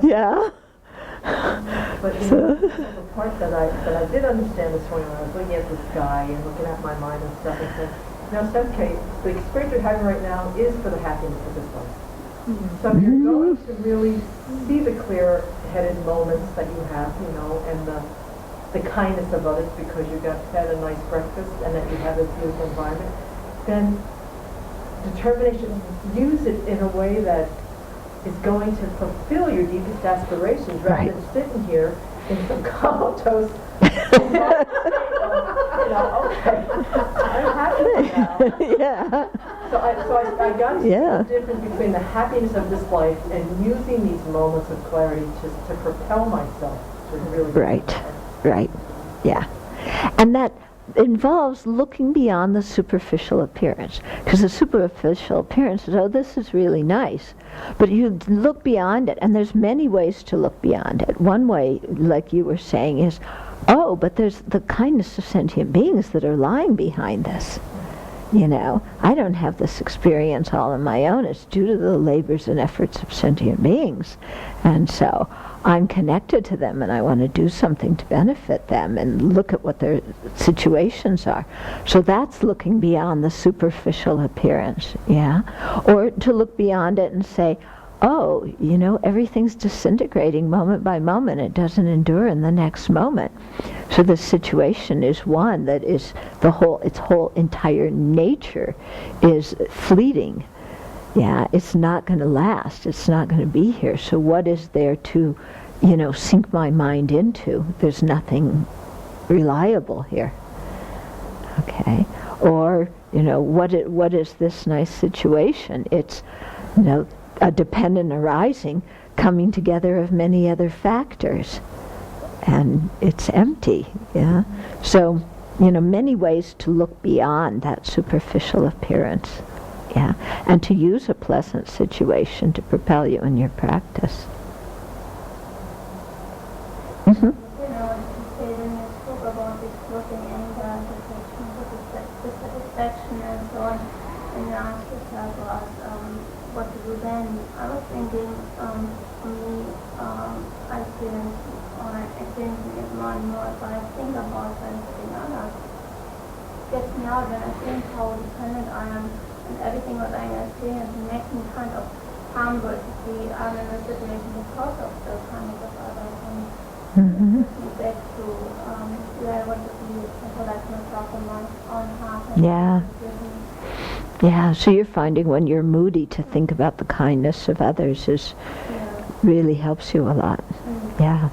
Yeah. But you know, the part that I did understand this morning when I was looking at the sky and looking at my mind and stuff, and said, you know, so, okay, the experience you're having right now is for the happiness of this life. So you're going to really see the clear-headed moments that you have, you know, and the kindness of others because you got fed a nice breakfast and that you have this beautiful environment. Then determination, use it in a way that is going to fulfill your deepest aspirations rather than sitting here in some comatose you know, okay, I'm happy now. Yeah. So I got to see the difference between the happiness of this life and using these moments of clarity to propel myself to really Right. Yeah. And that involves looking beyond the superficial appearance. Because the superficial appearance is, oh, this is really nice. But you look beyond it, and there's many ways to look beyond it. One way, like you were saying, is, oh, but there's the kindness of sentient beings that are lying behind this. You know, I don't have this experience all on my own. It's due to the labors and efforts of sentient beings. And so I'm connected to them, and I want to do something to benefit them and look at what their situations are. So that's looking beyond the superficial appearance, yeah? Or to look beyond it and say, oh, you know, everything's disintegrating moment by moment. It doesn't endure in the next moment. So the situation is one that is its whole entire nature is fleeting. Yeah, it's not going to last. It's not going to be here. So what is there to, you know, sink my mind into? There's nothing reliable here. Okay. Or, you know, what is this nice situation? It's, you know, a dependent arising coming together of many other factors. And it's empty, yeah? So, you know, many ways to look beyond that superficial appearance, yeah? And to use a pleasant situation to propel you in your practice. Mm-hmm. You know, when you spoke about this looking anger, the satisfaction and so on, and you asked yourself what to do then. I was thinking, for me, I experiencing it more and more, but I think about benefiting others. gets me out when I think how dependent I am on everything what I experience. It makes me kind of humble to see I'm in a situation because of the kindness of others, and Mm-hmm. puts me back to where I want to be, and so that's myself in my own heart. And Yeah. decisions. Yeah, so you're finding when you're moody to think about the kindness of others is Yeah. really helps you a lot. Mm. Yeah.